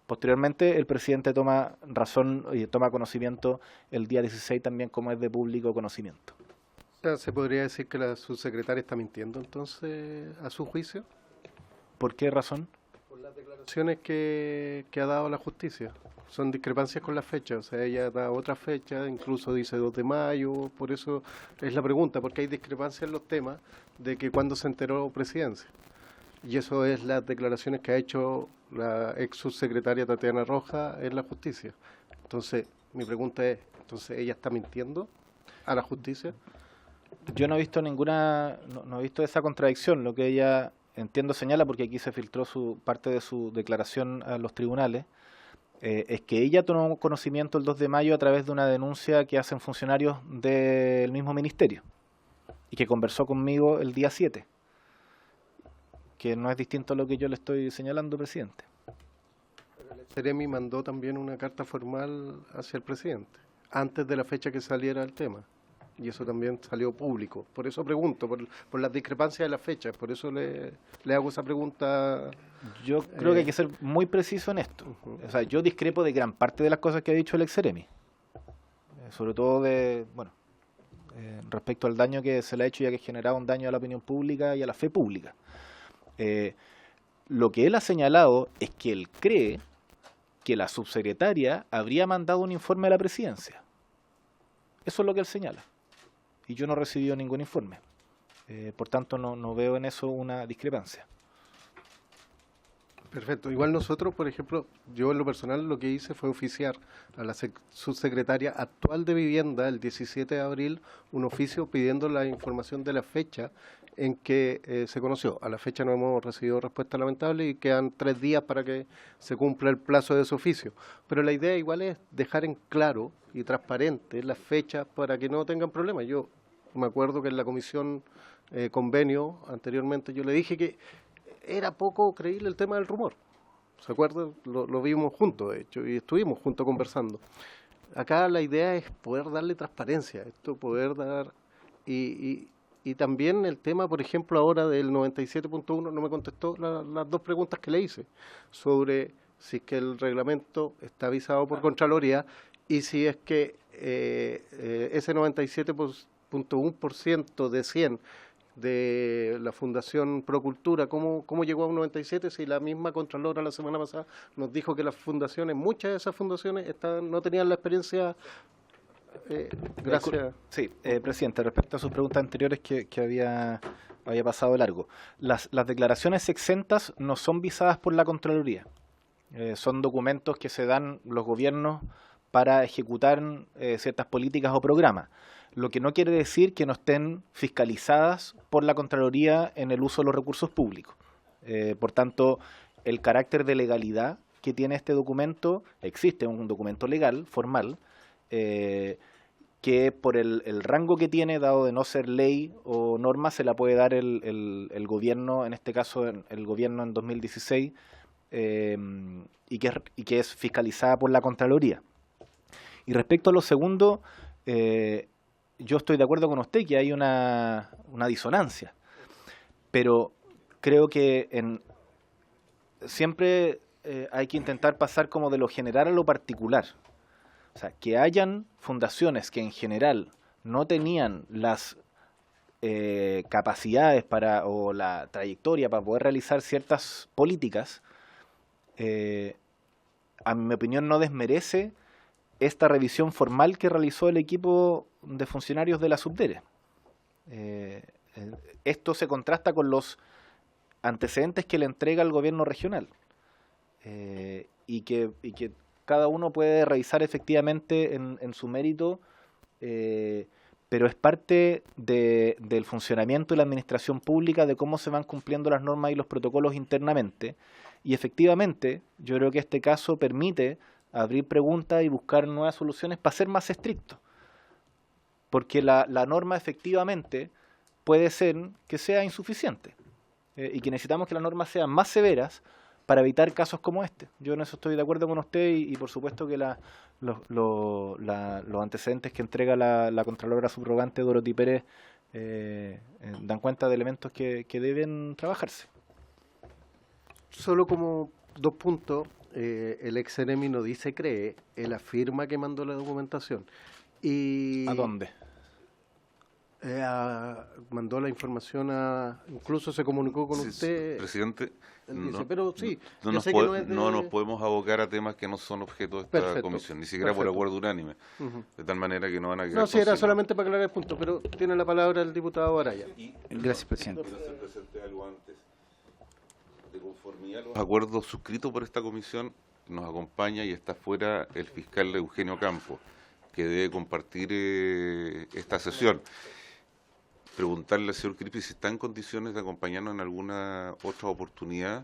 Posteriormente, el presidente toma razón y toma conocimiento el día 16 también, como es de público conocimiento. O sea, ¿se podría decir que la subsecretaria está mintiendo entonces a su juicio? ¿Por qué razón? Por las declaraciones que ha dado la justicia. Son discrepancias con la fecha, o sea, ella da otra fecha, incluso dice 2 de mayo, por eso es la pregunta, porque hay discrepancias en los temas de que cuando se enteró presidencia. Y eso es las declaraciones que ha hecho la ex subsecretaria Tatiana Rojas en la justicia. Entonces, mi pregunta es, ¿entonces ella está mintiendo a la justicia? Yo no he visto no he visto esa contradicción, lo que ella, entiendo, señala, porque aquí se filtró parte de su declaración a los tribunales, es que ella tomó conocimiento el 2 de mayo a través de una denuncia que hacen funcionarios del mismo ministerio y que conversó conmigo el día 7, que no es distinto a lo que yo le estoy señalando, presidente. El Seremi mandó también una carta formal hacia el presidente, antes de la fecha que saliera el tema, y eso también salió público. Por eso pregunto, por las discrepancias de las fechas, por eso le hago esa pregunta. Yo creo que hay que ser muy preciso en esto. O sea, yo discrepo de gran parte de las cosas que ha dicho el ex Seremi, sobre todo respecto al daño que se le ha hecho, ya que ha generado un daño a la opinión pública y a la fe pública. Lo que él ha señalado es que él cree que la subsecretaria habría mandado un informe a la presidencia. Eso es lo que él señala. Y yo no he recibido ningún informe. Por tanto, no veo en eso una discrepancia. Perfecto. Igual nosotros, por ejemplo, yo en lo personal lo que hice fue oficiar a la subsecretaria actual de Vivienda el 17 de abril un oficio pidiendo la información de la fecha en que se conoció. A la fecha no hemos recibido respuesta lamentable y quedan 3 días para que se cumpla el plazo de ese oficio. Pero la idea igual es dejar en claro y transparente las fechas para que no tengan problemas. Yo me acuerdo que en la comisión convenio anteriormente yo le dije que era poco creíble el tema del rumor. ¿Se acuerdan? Lo vimos juntos, de hecho, y estuvimos juntos conversando. Acá la idea es poder darle transparencia, esto poder dar... Y también el tema, por ejemplo, ahora del 97.1, no me contestó las 2 preguntas que le hice, sobre si es que el reglamento está avisado por Contraloría y si es que ese 97.1% de 100 de la Fundación Procultura, ¿cómo llegó a un 97 si la misma Contralora la semana pasada nos dijo que las fundaciones, muchas de esas fundaciones no tenían la experiencia? Gracias. Sí, presidente, respecto a sus preguntas anteriores que había pasado largo. Las declaraciones exentas no son visadas por la Contraloría. Son documentos que se dan los gobiernos para ejecutar ciertas políticas o programas. Lo que no quiere decir que no estén fiscalizadas por la Contraloría en el uso de los recursos públicos. Por tanto, el carácter de legalidad que tiene este documento, existe un documento legal, formal, que por el rango que tiene, dado de no ser ley o norma, se la puede dar el gobierno, en este caso el gobierno en 2016, y que es fiscalizada por la Contraloría. Y respecto a lo segundo, yo estoy de acuerdo con usted que hay una disonancia, pero creo que siempre hay que intentar pasar como de lo general a lo particular. O sea, que hayan fundaciones que en general no tenían las capacidades o la trayectoria para poder realizar ciertas políticas, a mi opinión no desmerece esta revisión formal que realizó el equipo de funcionarios de la Subdere. Esto se contrasta con los antecedentes que le entrega el gobierno regional y que cada uno puede revisar efectivamente en su mérito, pero es parte del funcionamiento de la administración pública, de cómo se van cumpliendo las normas y los protocolos internamente, y efectivamente yo creo que este caso permite abrir preguntas y buscar nuevas soluciones para ser más estrictos, porque la norma efectivamente puede ser que sea insuficiente y que necesitamos que las normas sean más severas para evitar casos como este. Yo en eso estoy de acuerdo con usted y por supuesto que los antecedentes que entrega la Contralora subrogante Dorothy Pérez dan cuenta de elementos que deben trabajarse. Solo como 2 puntos, el ex Ceremi no dice cree, él afirma que mandó la documentación. Y ¿A dónde? Mandó la información incluso se comunicó con Sí, usted. Presidente, Pero sí, no yo nos, sé que no es de... no nos podemos abocar a temas que no son objeto de esta Perfecto, comisión, ni siquiera por perfecto. acuerdo unánime, de tal manera que no van a quedar No, sí, era consignados. solamente para aclarar el punto, pero tiene la palabra el diputado Araya. Gracias, presidente. Algo antes. De conformidad a los acuerdos suscritos por esta comisión, nos acompaña y está fuera el fiscal Eugenio Campos, que debe compartir esta sesión. Preguntarle al señor Crispi si está en condiciones de acompañarnos en alguna otra oportunidad,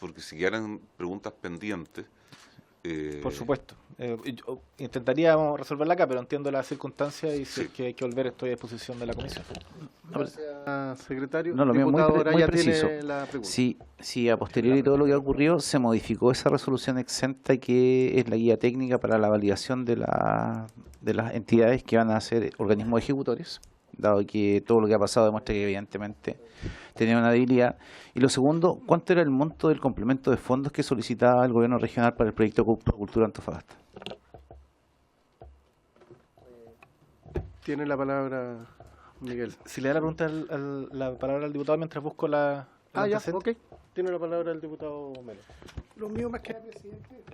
porque si quedaran preguntas pendientes. Por supuesto. Yo intentaríamos resolverla acá, pero entiendo las circunstancias y si Sí. es que hay que volver, estoy a disposición de la comisión. Gracias, secretario. No, lo mío Diputado muy Araya preciso. tiene la pregunta. Si a posteriori todo lo que ha ocurrido se modificó esa resolución exenta que es la guía técnica para la validación de las entidades que van a ser organismos ejecutores, dado que todo lo que ha pasado demuestra que evidentemente tenía una debilidad. Y lo segundo, ¿cuánto era el monto del complemento de fondos que solicitaba el gobierno regional para el proyecto Procultura Antofagasta? Tiene la palabra Miguel. Si le da la pregunta la palabra al diputado mientras busco la Ya, antecedente. ok. Tiene la palabra el diputado Melo. Lo mío más que nada, presidente.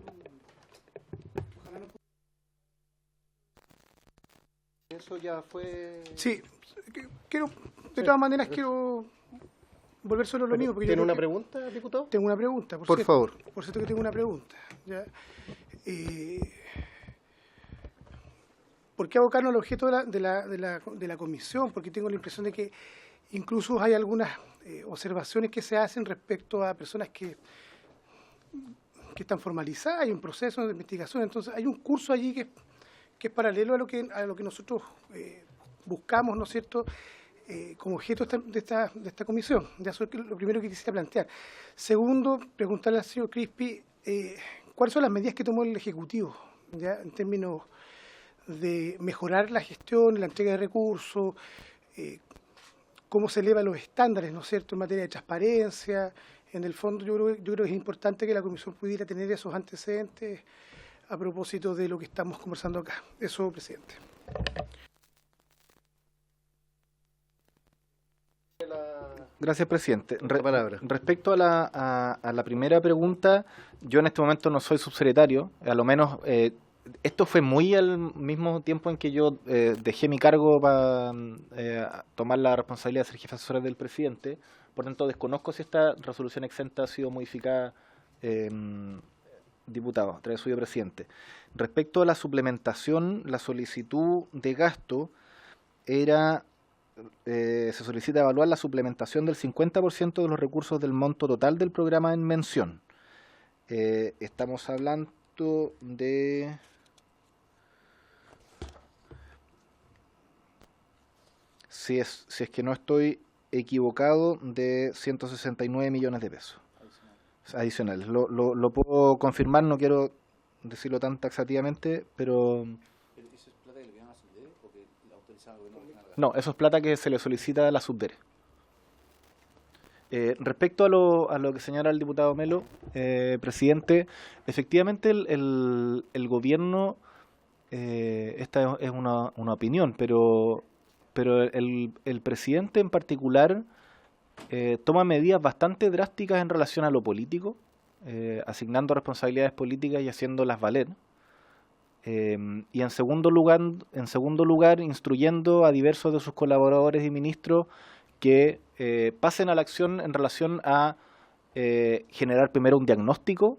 Eso ya fue... Sí, quiero, de todas maneras quiero volver sobre lo mismo. Porque ¿Tiene yo una creo pregunta, diputado? Tengo una pregunta, Por cierto. favor. Por cierto que tengo una pregunta. ¿Ya? ¿Por qué abocarnos al objeto de la comisión? Porque tengo la impresión de que incluso hay algunas observaciones que se hacen respecto a personas que están formalizadas, hay un proceso de investigación, entonces hay un curso allí que es paralelo a lo que nosotros buscamos, ¿no es cierto?, como objeto de esta comisión. Ya eso es lo primero que quisiera plantear. Segundo, preguntarle al señor Crispi cuáles son las medidas que tomó el Ejecutivo, ya en términos de mejorar la gestión, la entrega de recursos, cómo se elevan los estándares, ¿no es cierto?, en materia de transparencia. En el fondo, yo creo que es importante que la comisión pudiera tener esos antecedentes a propósito de lo que estamos conversando acá. Eso, presidente. Gracias, presidente. Palabra. Respecto a la primera pregunta, yo en este momento no soy subsecretario, a lo menos esto fue muy al mismo tiempo en que yo dejé mi cargo para tomar la responsabilidad de ser jefe asesor del presidente. Por tanto, desconozco si esta resolución exenta ha sido modificada, diputado, a través suyo, presidente. Respecto a la suplementación, la solicitud de gasto era, se solicita evaluar la suplementación del 50% de los recursos del monto total del programa en mención. Estamos hablando de... Si es que no estoy equivocado, de 169 millones de pesos adicionales. Lo puedo confirmar, no quiero decirlo tan taxativamente, pero... ¿Eso es plata que le quedan a la Subdere o que la autorizaron al gobierno regional? No, eso es plata que se le solicita a la Subdere. Respecto a lo que señala el diputado Melo, presidente, efectivamente el gobierno, esta es una opinión, pero el presidente en particular toma medidas bastante drásticas en relación a lo político, asignando responsabilidades políticas y haciéndolas valer. Y en segundo lugar, instruyendo a diversos de sus colaboradores y ministros que pasen a la acción en relación a generar primero un diagnóstico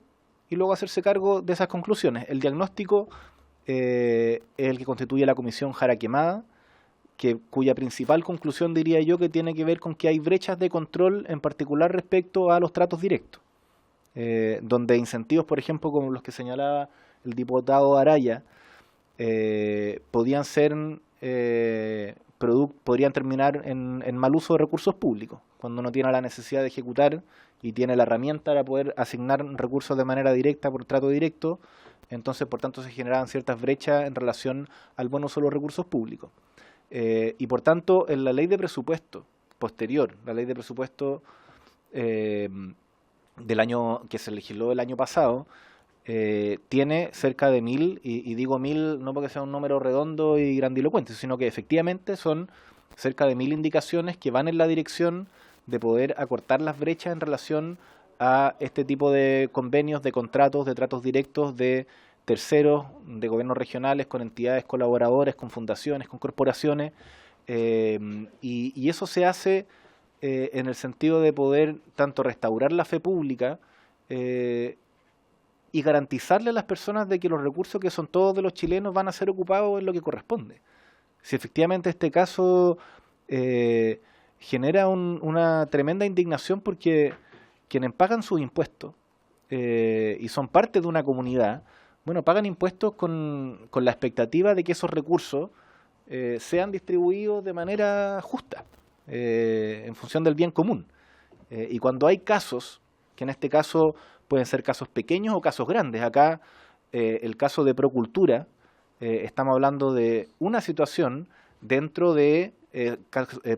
y luego hacerse cargo de esas conclusiones. El diagnóstico es el que constituye la comisión Jara Quemada, cuya principal conclusión, diría yo, que tiene que ver con que hay brechas de control, en particular respecto a los tratos directos, donde incentivos, por ejemplo, como los que señalaba el diputado Araya, podrían terminar en mal uso de recursos públicos, cuando uno tiene la necesidad de ejecutar y tiene la herramienta para poder asignar recursos de manera directa por trato directo. Entonces, por tanto, se generaban ciertas brechas en relación al buen uso de los recursos públicos. Y por tanto, en la ley de presupuesto posterior, la ley de presupuesto del año que se legisló el año pasado, tiene cerca de 1.000, y digo 1.000 no porque sea un número redondo y grandilocuente, sino que efectivamente son cerca de 1.000 indicaciones que van en la dirección de poder acortar las brechas en relación a este tipo de convenios, de contratos, de tratos directos de terceros, de gobiernos regionales, con entidades colaboradores, con fundaciones, con corporaciones, y eso se hace en el sentido de poder tanto restaurar la fe pública y garantizarle a las personas de que los recursos que son todos de los chilenos van a ser ocupados en lo que corresponde. Si efectivamente este caso genera una tremenda indignación porque quienes pagan sus impuestos y son parte de una comunidad, bueno, pagan impuestos con la expectativa de que esos recursos sean distribuidos de manera justa, en función del bien común. Y cuando hay casos, que en este caso pueden ser casos pequeños o casos grandes, acá el caso de Procultura, estamos hablando de una situación dentro de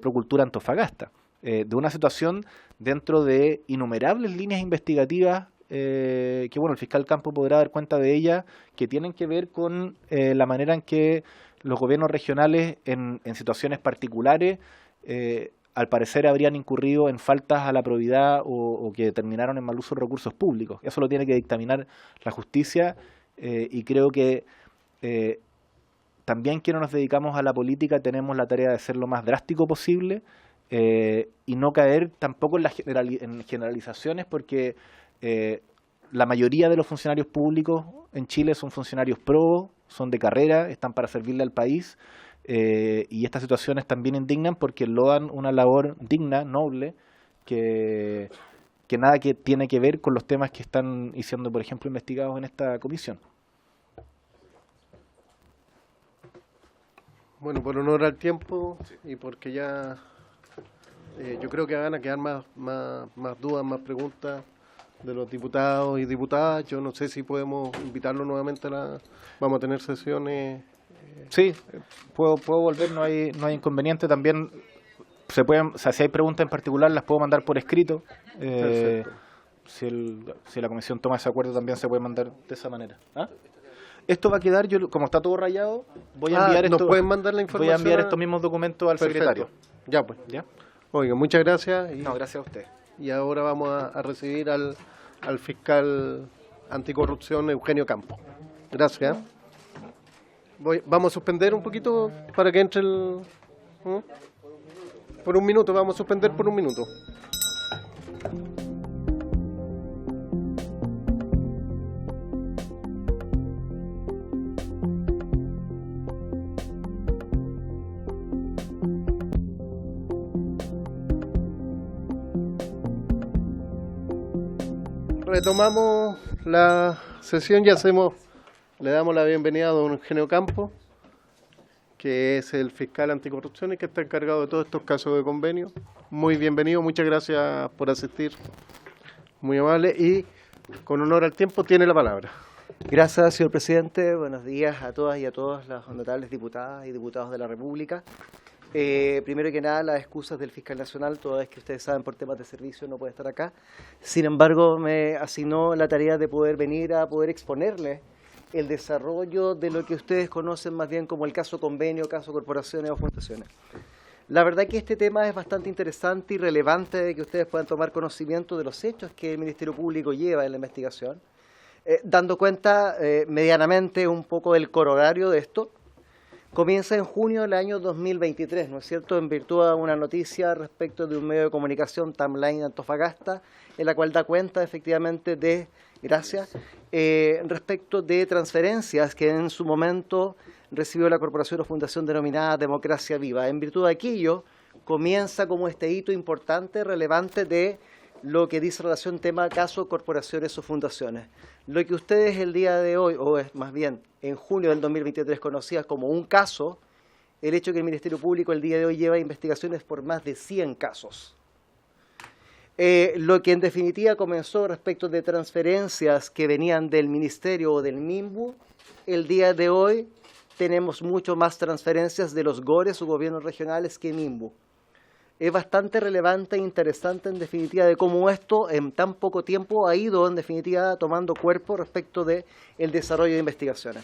Procultura Antofagasta, de una situación dentro de innumerables líneas investigativas que bueno, el fiscal Campo podrá dar cuenta de ellas, que tienen que ver con la manera en que los gobiernos regionales en situaciones particulares al parecer habrían incurrido en faltas a la probidad o que terminaron en mal uso de recursos públicos. Eso lo tiene que dictaminar la justicia y creo que también quienes nos dedicamos a la política tenemos la tarea de ser lo más drástico posible y no caer tampoco en generalizaciones, porque la mayoría de los funcionarios públicos en Chile son funcionarios probos, son de carrera, están para servirle al país, y estas situaciones también indignan porque loan una labor digna, noble, que nada que tiene que ver con los temas que están siendo, por ejemplo, investigados en esta comisión. Bueno, por honor al tiempo y porque ya yo creo que van a quedar más dudas, más preguntas de los diputados y diputadas. Yo no sé si podemos invitarlo nuevamente vamos a tener sesiones. Sí, puedo volver, no hay inconveniente. También se pueden, o sea, si hay preguntas en particular las puedo mandar por escrito. Si la comisión toma ese acuerdo también se puede mandar de esa manera. ¿Ah? Esto va a quedar, como está todo rayado, voy a enviar ¿nos pueden mandar la información? Voy a enviar estos mismos documentos al secretario. Ya pues. ¿Ya? Oiga, muchas gracias. No, gracias a usted. Y ahora vamos a recibir al fiscal anticorrupción Eugenio Campos. Gracias. Vamos a suspender un poquito para que entre el... Por un minuto, vamos a suspender por un minuto. Retomamos la sesión y le damos la bienvenida a don Eugenio Campos, que es el fiscal anticorrupción y que está encargado de todos estos casos de convenio. Muy bienvenido, muchas gracias por asistir, muy amable, y con honor al tiempo tiene la palabra. Gracias, señor presidente. Buenos días a todas y a todos las honorables diputadas y diputados de la República. Primero que nada, las excusas del fiscal nacional, toda vez que ustedes saben por temas de servicio no puede estar acá. Sin embargo, me asignó la tarea de poder venir a poder exponerles el desarrollo de lo que ustedes conocen más bien como el caso convenio, caso corporaciones o fundaciones. La verdad que este tema es bastante interesante y relevante de que ustedes puedan tomar conocimiento de los hechos que el Ministerio Público lleva en la investigación, dando cuenta medianamente un poco del corolario de esto. Comienza en junio del año 2023, ¿no es cierto?, en virtud de una noticia respecto de un medio de comunicación, Timeline Antofagasta, en la cual da cuenta efectivamente de, respecto de transferencias que en su momento recibió la corporación o fundación denominada Democracia Viva. En virtud de aquello, comienza como este hito importante, relevante de lo que dice relación tema caso, corporaciones o fundaciones. Lo que ustedes el día de hoy, o es más bien en junio del 2023 conocidas como un caso, el hecho que el Ministerio Público el día de hoy lleva investigaciones por más de 100 casos. Lo que en definitiva comenzó respecto de transferencias que venían del Ministerio o del MIMBU, el día de hoy tenemos mucho más transferencias de los GORES o gobiernos regionales que MIMBU. Es bastante relevante e interesante en definitiva de cómo esto en tan poco tiempo ha ido en definitiva tomando cuerpo respecto de el desarrollo de investigaciones.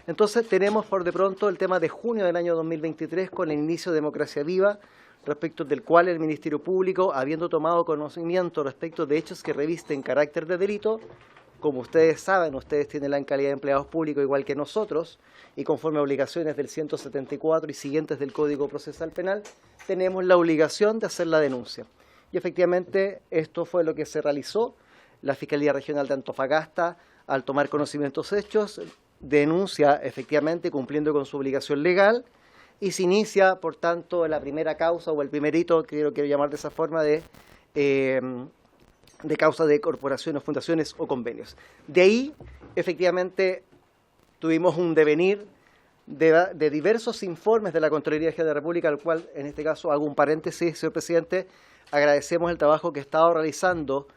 Entonces tenemos por de pronto el tema de junio del año 2023 con el inicio de Democracia Viva, respecto del cual el Ministerio Público, habiendo tomado conocimiento respecto de hechos que revisten carácter de delito, como ustedes saben, ustedes tienen la calidad de empleados públicos igual que nosotros, y conforme a obligaciones del 174 y siguientes del Código Procesal Penal, tenemos la obligación de hacer la denuncia. Y efectivamente esto fue lo que se realizó. La Fiscalía Regional de Antofagasta, al tomar conocimiento de estos hechos, denuncia efectivamente cumpliendo con su obligación legal y se inicia, por tanto, la primera causa o el primer hito, que lo quiero llamar de esa forma, de causa de corporaciones, fundaciones o convenios. De ahí, efectivamente, tuvimos un devenir de diversos informes de la Contraloría General de la República, al cual, en este caso, hago un paréntesis, señor presidente, agradecemos el trabajo que ha estado realizando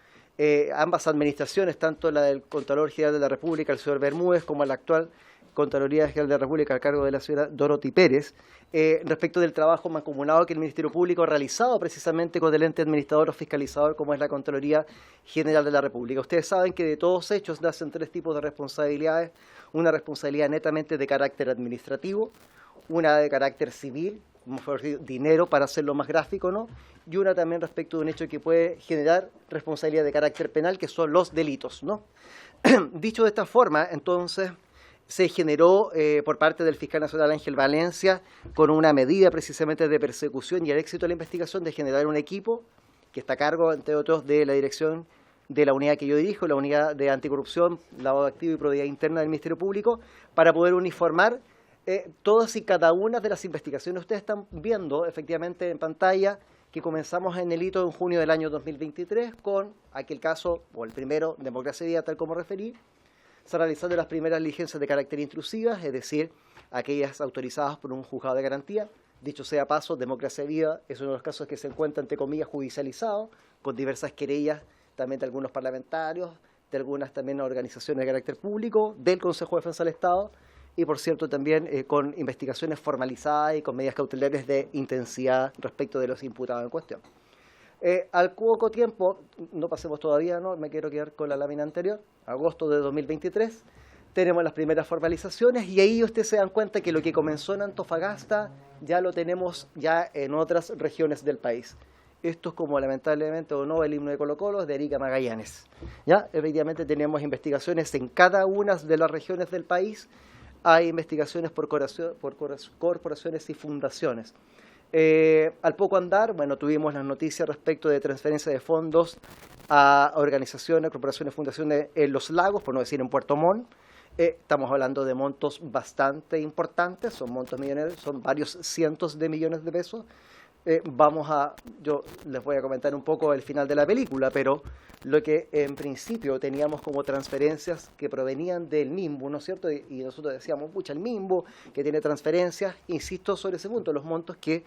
ambas administraciones, tanto la del Contralor General de la República, el señor Bermúdez, como la actual Contraloría General de la República a cargo de la señora Dorothy Pérez, respecto del trabajo mancomunado que el Ministerio Público ha realizado precisamente con el ente administrador o fiscalizador como es la Contraloría General de la República. Ustedes saben que de todos hechos nacen tres tipos de responsabilidades: una responsabilidad netamente de carácter administrativo, una de carácter civil, como fue decir, dinero para hacerlo más gráfico, ¿no? Y una también respecto de un hecho que puede generar responsabilidad de carácter penal, que son los delitos, ¿no? Dicho de esta forma, entonces, se generó por parte del fiscal nacional Ángel Valencia con una medida precisamente de persecución y el éxito de la investigación de generar un equipo que está a cargo, entre otros, de la dirección de la unidad que yo dirijo, la unidad de anticorrupción, lavado de activos y probidad interna del Ministerio Público, para poder uniformar todas y cada una de las investigaciones. Ustedes están viendo efectivamente en pantalla que comenzamos en el hito en junio del año 2023 con aquel caso, o el primero, Democracia Viva, tal como referí, se realizando las primeras diligencias de carácter intrusivas, es decir, aquellas autorizadas por un juzgado de garantía. Dicho sea paso, Democracia Viva es uno de los casos que se encuentra, entre comillas, judicializado, con diversas querellas también de algunos parlamentarios, de algunas también organizaciones de carácter público, del Consejo de Defensa del Estado, y por cierto también con investigaciones formalizadas y con medidas cautelares de intensidad respecto de los imputados en cuestión. Al poco tiempo, no pasemos todavía, no me quiero quedar con la lámina anterior, agosto de 2023, tenemos las primeras formalizaciones y ahí ustedes se dan cuenta que lo que comenzó en Antofagasta ya lo tenemos ya en otras regiones del país. Esto es como lamentablemente o no el himno de Colo-Colo de Erika Magallanes. ¿Ya? Efectivamente tenemos investigaciones en cada una de las regiones del país, hay investigaciones por corporaciones y fundaciones. Al poco andar, bueno, tuvimos las noticias respecto de transferencia de fondos a organizaciones, corporaciones, fundaciones en Los Lagos, por no decir en Puerto Montt. Estamos hablando de montos bastante importantes, son montos millonarios, son varios cientos de millones de pesos. Yo les voy a comentar un poco el final de la película, pero lo que en principio teníamos como transferencias que provenían del MIMBU, ¿no es cierto? Y nosotros decíamos, pucha, el MIMBU que tiene transferencias, insisto sobre ese punto, los montos que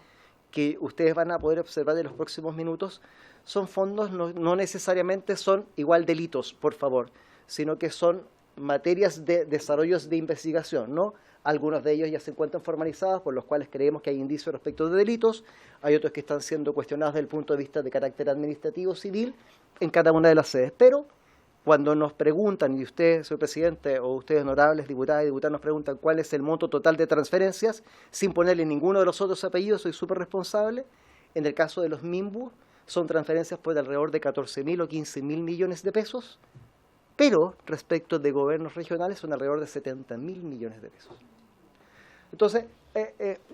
ustedes van a poder observar en los próximos minutos, son fondos, no necesariamente son igual delitos, por favor, sino que son materias de desarrollos de investigación, ¿no? Algunos de ellos ya se encuentran formalizados, por los cuales creemos que hay indicios respecto de delitos. Hay otros que están siendo cuestionados desde el punto de vista de carácter administrativo civil en cada una de las sedes. Pero cuando nos preguntan, y usted, señor presidente, o ustedes, honorables diputadas y diputados, nos preguntan cuál es el monto total de transferencias, sin ponerle ninguno de los otros apellidos, soy súper responsable. En el caso de los MIMBU, son transferencias por alrededor de 14.000 o 15.000 millones de pesos. Pero respecto de gobiernos regionales son alrededor de 70.000 millones de pesos. Entonces,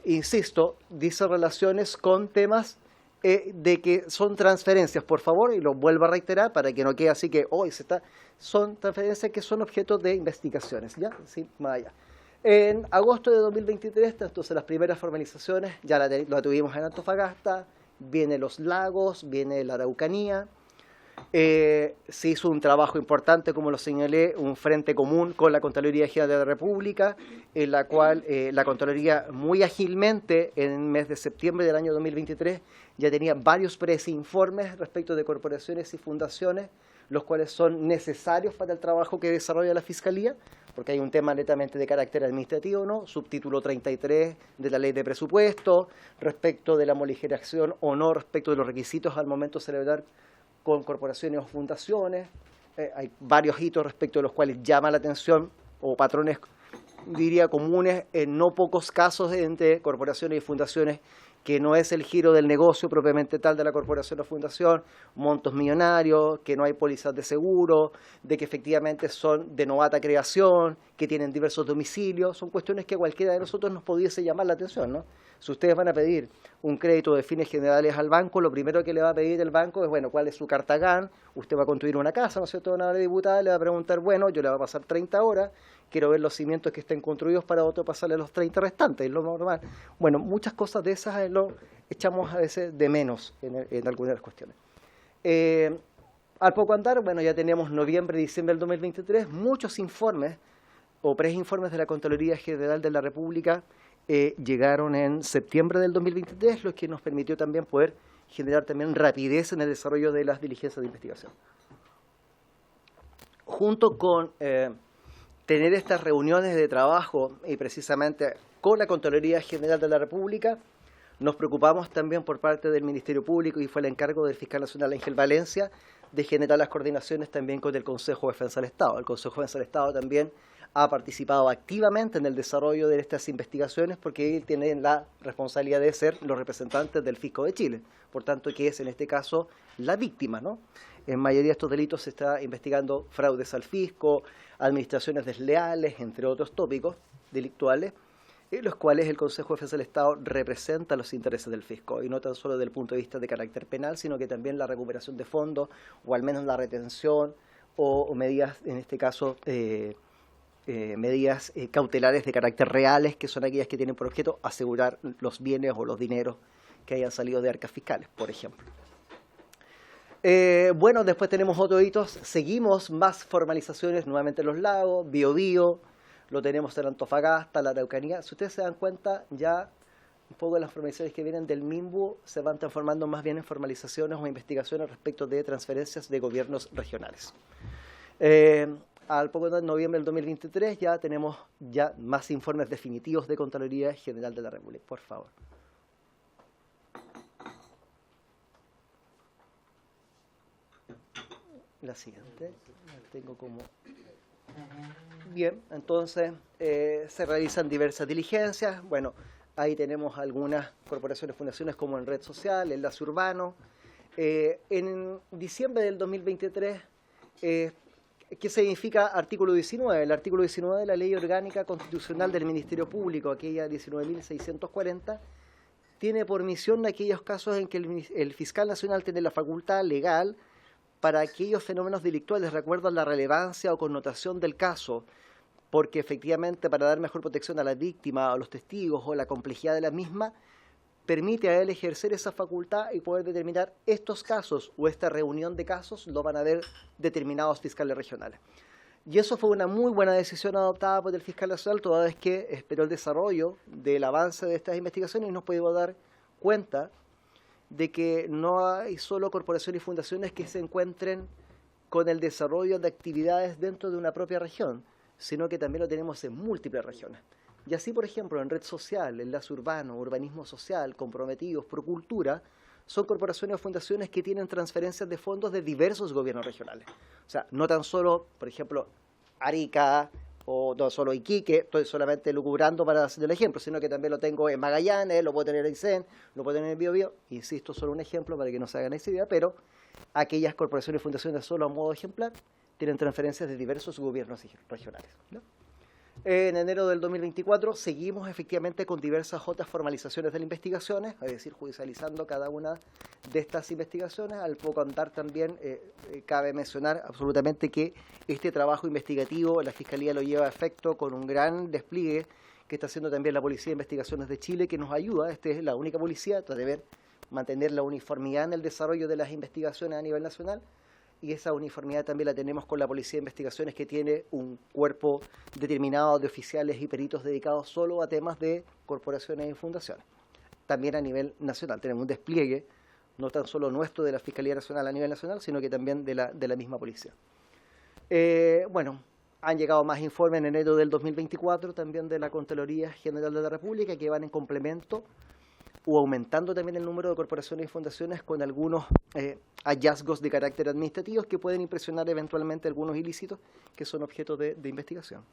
insisto, dice relaciones con temas de que son transferencias, por favor, y lo vuelvo a reiterar para que no quede así que hoy son transferencias que son objeto de investigaciones, ¿ya? Sí, más allá. En agosto de 2023, entonces las primeras formalizaciones ya la tuvimos en Antofagasta, viene Los Lagos, viene la Araucanía. Se hizo un trabajo importante, como lo señalé, un frente común con la Contraloría General de la República, en la cual la Contraloría muy ágilmente en el mes de septiembre del año 2023 ya tenía varios preinformes respecto de corporaciones y fundaciones, los cuales son necesarios para el trabajo que desarrolla la Fiscalía, porque hay un tema netamente de carácter administrativo, ¿no? Subtítulo 33 de la Ley de Presupuesto, respecto de la moligeración o no respecto de los requisitos al momento de celebrar con corporaciones o fundaciones. Hay varios hitos respecto de los cuales llama la atención, o patrones, diría, comunes en no pocos casos entre corporaciones y fundaciones, que no es el giro del negocio propiamente tal de la corporación o fundación, montos millonarios, que no hay pólizas de seguro, de que efectivamente son de novata creación, que tienen diversos domicilios. Son cuestiones que a cualquiera de nosotros nos pudiese llamar la atención, ¿no? Si ustedes van a pedir un crédito de fines generales al banco, lo primero que le va a pedir el banco es, bueno, ¿cuál es su carta GAN? Usted va a construir una casa, ¿no es cierto? Una diputada le va a preguntar, bueno, yo le voy a pasar 30 horas, quiero ver los cimientos que estén construidos para otro pasarle los 30 restantes, es lo normal. Bueno, muchas cosas de esas lo echamos a veces de menos en algunas de las cuestiones. Al poco andar, bueno, ya teníamos noviembre y diciembre del 2023, muchos informes o preinformes de la Contraloría General de la República llegaron en septiembre del 2023, lo que nos permitió también poder generar también rapidez en el desarrollo de las diligencias de investigación. Junto con tener estas reuniones de trabajo y precisamente con la Contraloría General de la República, nos preocupamos también por parte del Ministerio Público, y fue el encargo del Fiscal Nacional Ángel Valencia, de generar las coordinaciones también con el Consejo de Defensa del Estado. El Consejo de Defensa del Estado también ha participado activamente en el desarrollo de estas investigaciones porque él tiene la responsabilidad de ser los representantes del Fisco de Chile, por tanto que es en este caso la víctima, ¿no? En mayoría de estos delitos se está investigando fraudes al fisco, administraciones desleales, entre otros tópicos delictuales, en los cuales el Consejo de Defensa del Estado representa los intereses del fisco, y no tan solo desde el punto de vista de carácter penal, sino que también la recuperación de fondos, o al menos la retención, o medidas, en este caso, medidas cautelares de carácter reales, que son aquellas que tienen por objeto asegurar los bienes o los dineros que hayan salido de arcas fiscales, por ejemplo. Bueno, después tenemos otros hitos, seguimos más formalizaciones nuevamente en los lagos, Biobío, lo tenemos en Antofagasta, la Araucanía. Si ustedes se dan cuenta, ya un poco de las formalizaciones que vienen del MIMBU se van transformando más bien en formalizaciones o investigaciones respecto de transferencias de gobiernos regionales. Al poco de noviembre del 2023 ya tenemos ya más informes definitivos de Contraloría General de la República. Por favor. La siguiente. Tengo como... Bien, entonces se realizan diversas diligencias. Bueno, ahí tenemos algunas corporaciones, fundaciones como en Red Social, Enlace Urbano. En diciembre del 2023, ¿qué significa artículo 19? El artículo 19 de la Ley Orgánica Constitucional del Ministerio Público, aquella 19.640, tiene por misión aquellos casos en que el fiscal nacional tiene la facultad legal para aquellos fenómenos delictuales, de acuerdo a la relevancia o connotación del caso, porque efectivamente para dar mejor protección a la víctima, a los testigos o la complejidad de la misma, permite a él ejercer esa facultad y poder determinar estos casos o esta reunión de casos lo van a ver determinados fiscales regionales. Y eso fue una muy buena decisión adoptada por el fiscal nacional, toda vez que esperó el desarrollo del avance de estas investigaciones y nos pudimos dar cuenta de que no hay solo corporaciones y fundaciones que se encuentren con el desarrollo de actividades dentro de una propia región, sino que también lo tenemos en múltiples regiones. Y así, por ejemplo, en Red Social, Enlace Urbano, Urbanismo Social, Comprometidos, Procultura, son corporaciones o fundaciones que tienen transferencias de fondos de diversos gobiernos regionales. O sea, no tan solo, por ejemplo, Arica o no solo Iquique, estoy solamente lucubrando para hacer el ejemplo, sino que también lo tengo en Magallanes, lo puedo tener en Aysén, lo puedo tener en Biobío. Insisto, solo un ejemplo para que no se hagan esa idea, pero aquellas corporaciones y fundaciones solo a modo ejemplar tienen transferencias de diversos gobiernos regionales, ¿no? En enero del 2024 seguimos efectivamente con diversas otras formalizaciones de las investigaciones, es decir, judicializando cada una de estas investigaciones. Al poco andar también cabe mencionar absolutamente que este trabajo investigativo la Fiscalía lo lleva a efecto con un gran despliegue que está haciendo también la Policía de Investigaciones de Chile, que nos ayuda. Esta es la única policía, trata de mantener la uniformidad en el desarrollo de las investigaciones a nivel nacional. Y esa uniformidad también la tenemos con la Policía de Investigaciones, que tiene un cuerpo determinado de oficiales y peritos dedicados solo a temas de corporaciones y fundaciones. También a nivel nacional tenemos un despliegue, no tan solo nuestro de la Fiscalía Nacional a nivel nacional, sino que también de la misma policía. Bueno, han llegado más informes en enero del 2024 también de la Contraloría General de la República, que van en complemento o aumentando también el número de corporaciones y fundaciones con algunos hallazgos de carácter administrativo que pueden impresionar eventualmente algunos ilícitos que son objeto de investigación.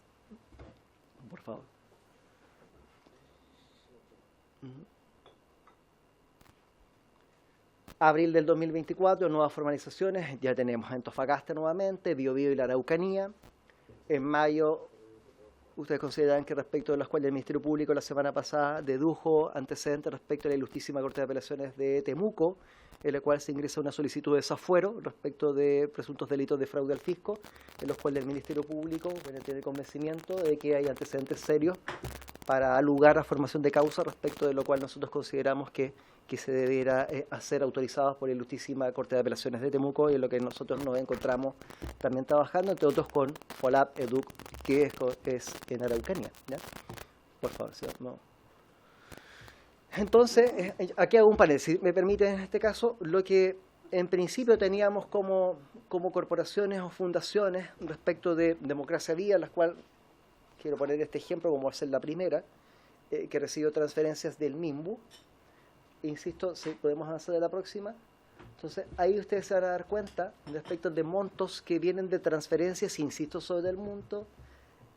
Por favor. Abril del 2024, nuevas formalizaciones, ya tenemos Antofagasta nuevamente, Biobío y la Araucanía. En mayo, ustedes consideran que respecto de las cuales el Ministerio Público la semana pasada dedujo antecedentes respecto a la Ilustrísima Corte de Apelaciones de Temuco, en la cual se ingresa una solicitud de desafuero respecto de presuntos delitos de fraude al fisco, en los cuales el Ministerio Público tiene convencimiento de que hay antecedentes serios para dar lugar a formación de causa, respecto de lo cual nosotros consideramos que se debiera hacer autorizados por la Ilustrísima Corte de Apelaciones de Temuco, y en lo que nosotros nos encontramos también trabajando, entre otros con FOLAP, EDUC, que es en Araucanía, ¿ya? Por favor, señor, no. Entonces, aquí hago un panel, si me permite en este caso, lo que en principio teníamos como corporaciones o fundaciones respecto de Democracia Viva, las cuales quiero poner este ejemplo como va a ser la primera, que recibió transferencias del MIMBU. Insisto, si podemos avanzar a la próxima. Entonces, ahí ustedes se van a dar cuenta respecto de montos que vienen de transferencias, insisto, sobre el monto,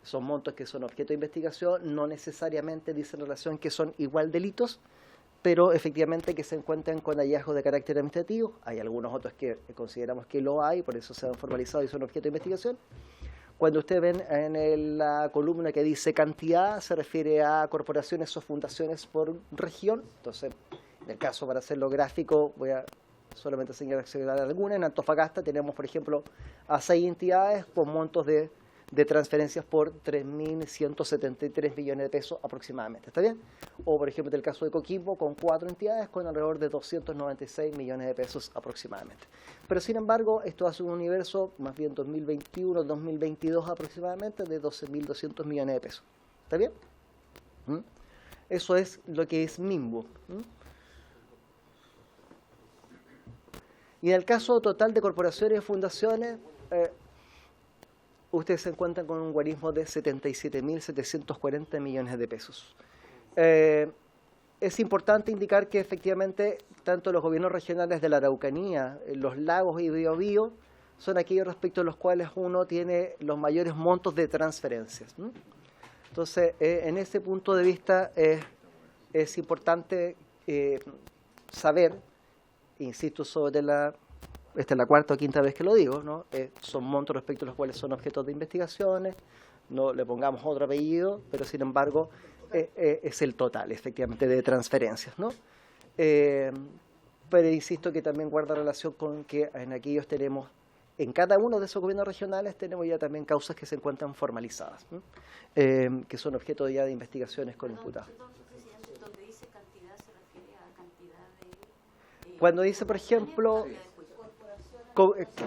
son montos que son objeto de investigación, no necesariamente dicen relación que son igual delitos, pero efectivamente que se encuentran con hallazgos de carácter administrativo. Hay algunos otros que consideramos que lo hay, por eso se han formalizado y son objeto de investigación. Cuando ustedes ven en la columna que dice cantidad, se refiere a corporaciones o fundaciones por región. Entonces, en el caso, para hacerlo gráfico, voy a solamente señalar alguna. En Antofagasta tenemos, por ejemplo, a 6 entidades con montos de transferencias por 3.173 millones de pesos aproximadamente. ¿Está bien? O, por ejemplo, en el caso de Coquimbo, con 4 entidades con alrededor de 296 millones de pesos aproximadamente. Pero, sin embargo, esto hace un universo, más bien 2021-2022 aproximadamente, de 12.200 millones de pesos. ¿Está bien? Eso es lo que es MIMBU. Y en el caso total de corporaciones y fundaciones, ustedes se encuentran con un guarismo de 77.740 millones de pesos. Es importante indicar que efectivamente tanto los gobiernos regionales de la Araucanía, los lagos y Biobío, son aquellos respecto a los cuales uno tiene los mayores montos de transferencias. Entonces, en ese punto de vista es importante saber, insisto sobre esta es la cuarta o quinta vez que lo digo, ¿no? Son montos respecto a los cuales son objetos de investigaciones, no le pongamos otro apellido, pero sin embargo es el total, efectivamente, de transferencias, ¿no? Pero insisto que también guarda relación con que en aquellos tenemos, en cada uno de esos gobiernos regionales tenemos ya también causas que se encuentran formalizadas, ¿no? Que son objeto ya de investigaciones con imputados. Cuando dice, por ejemplo,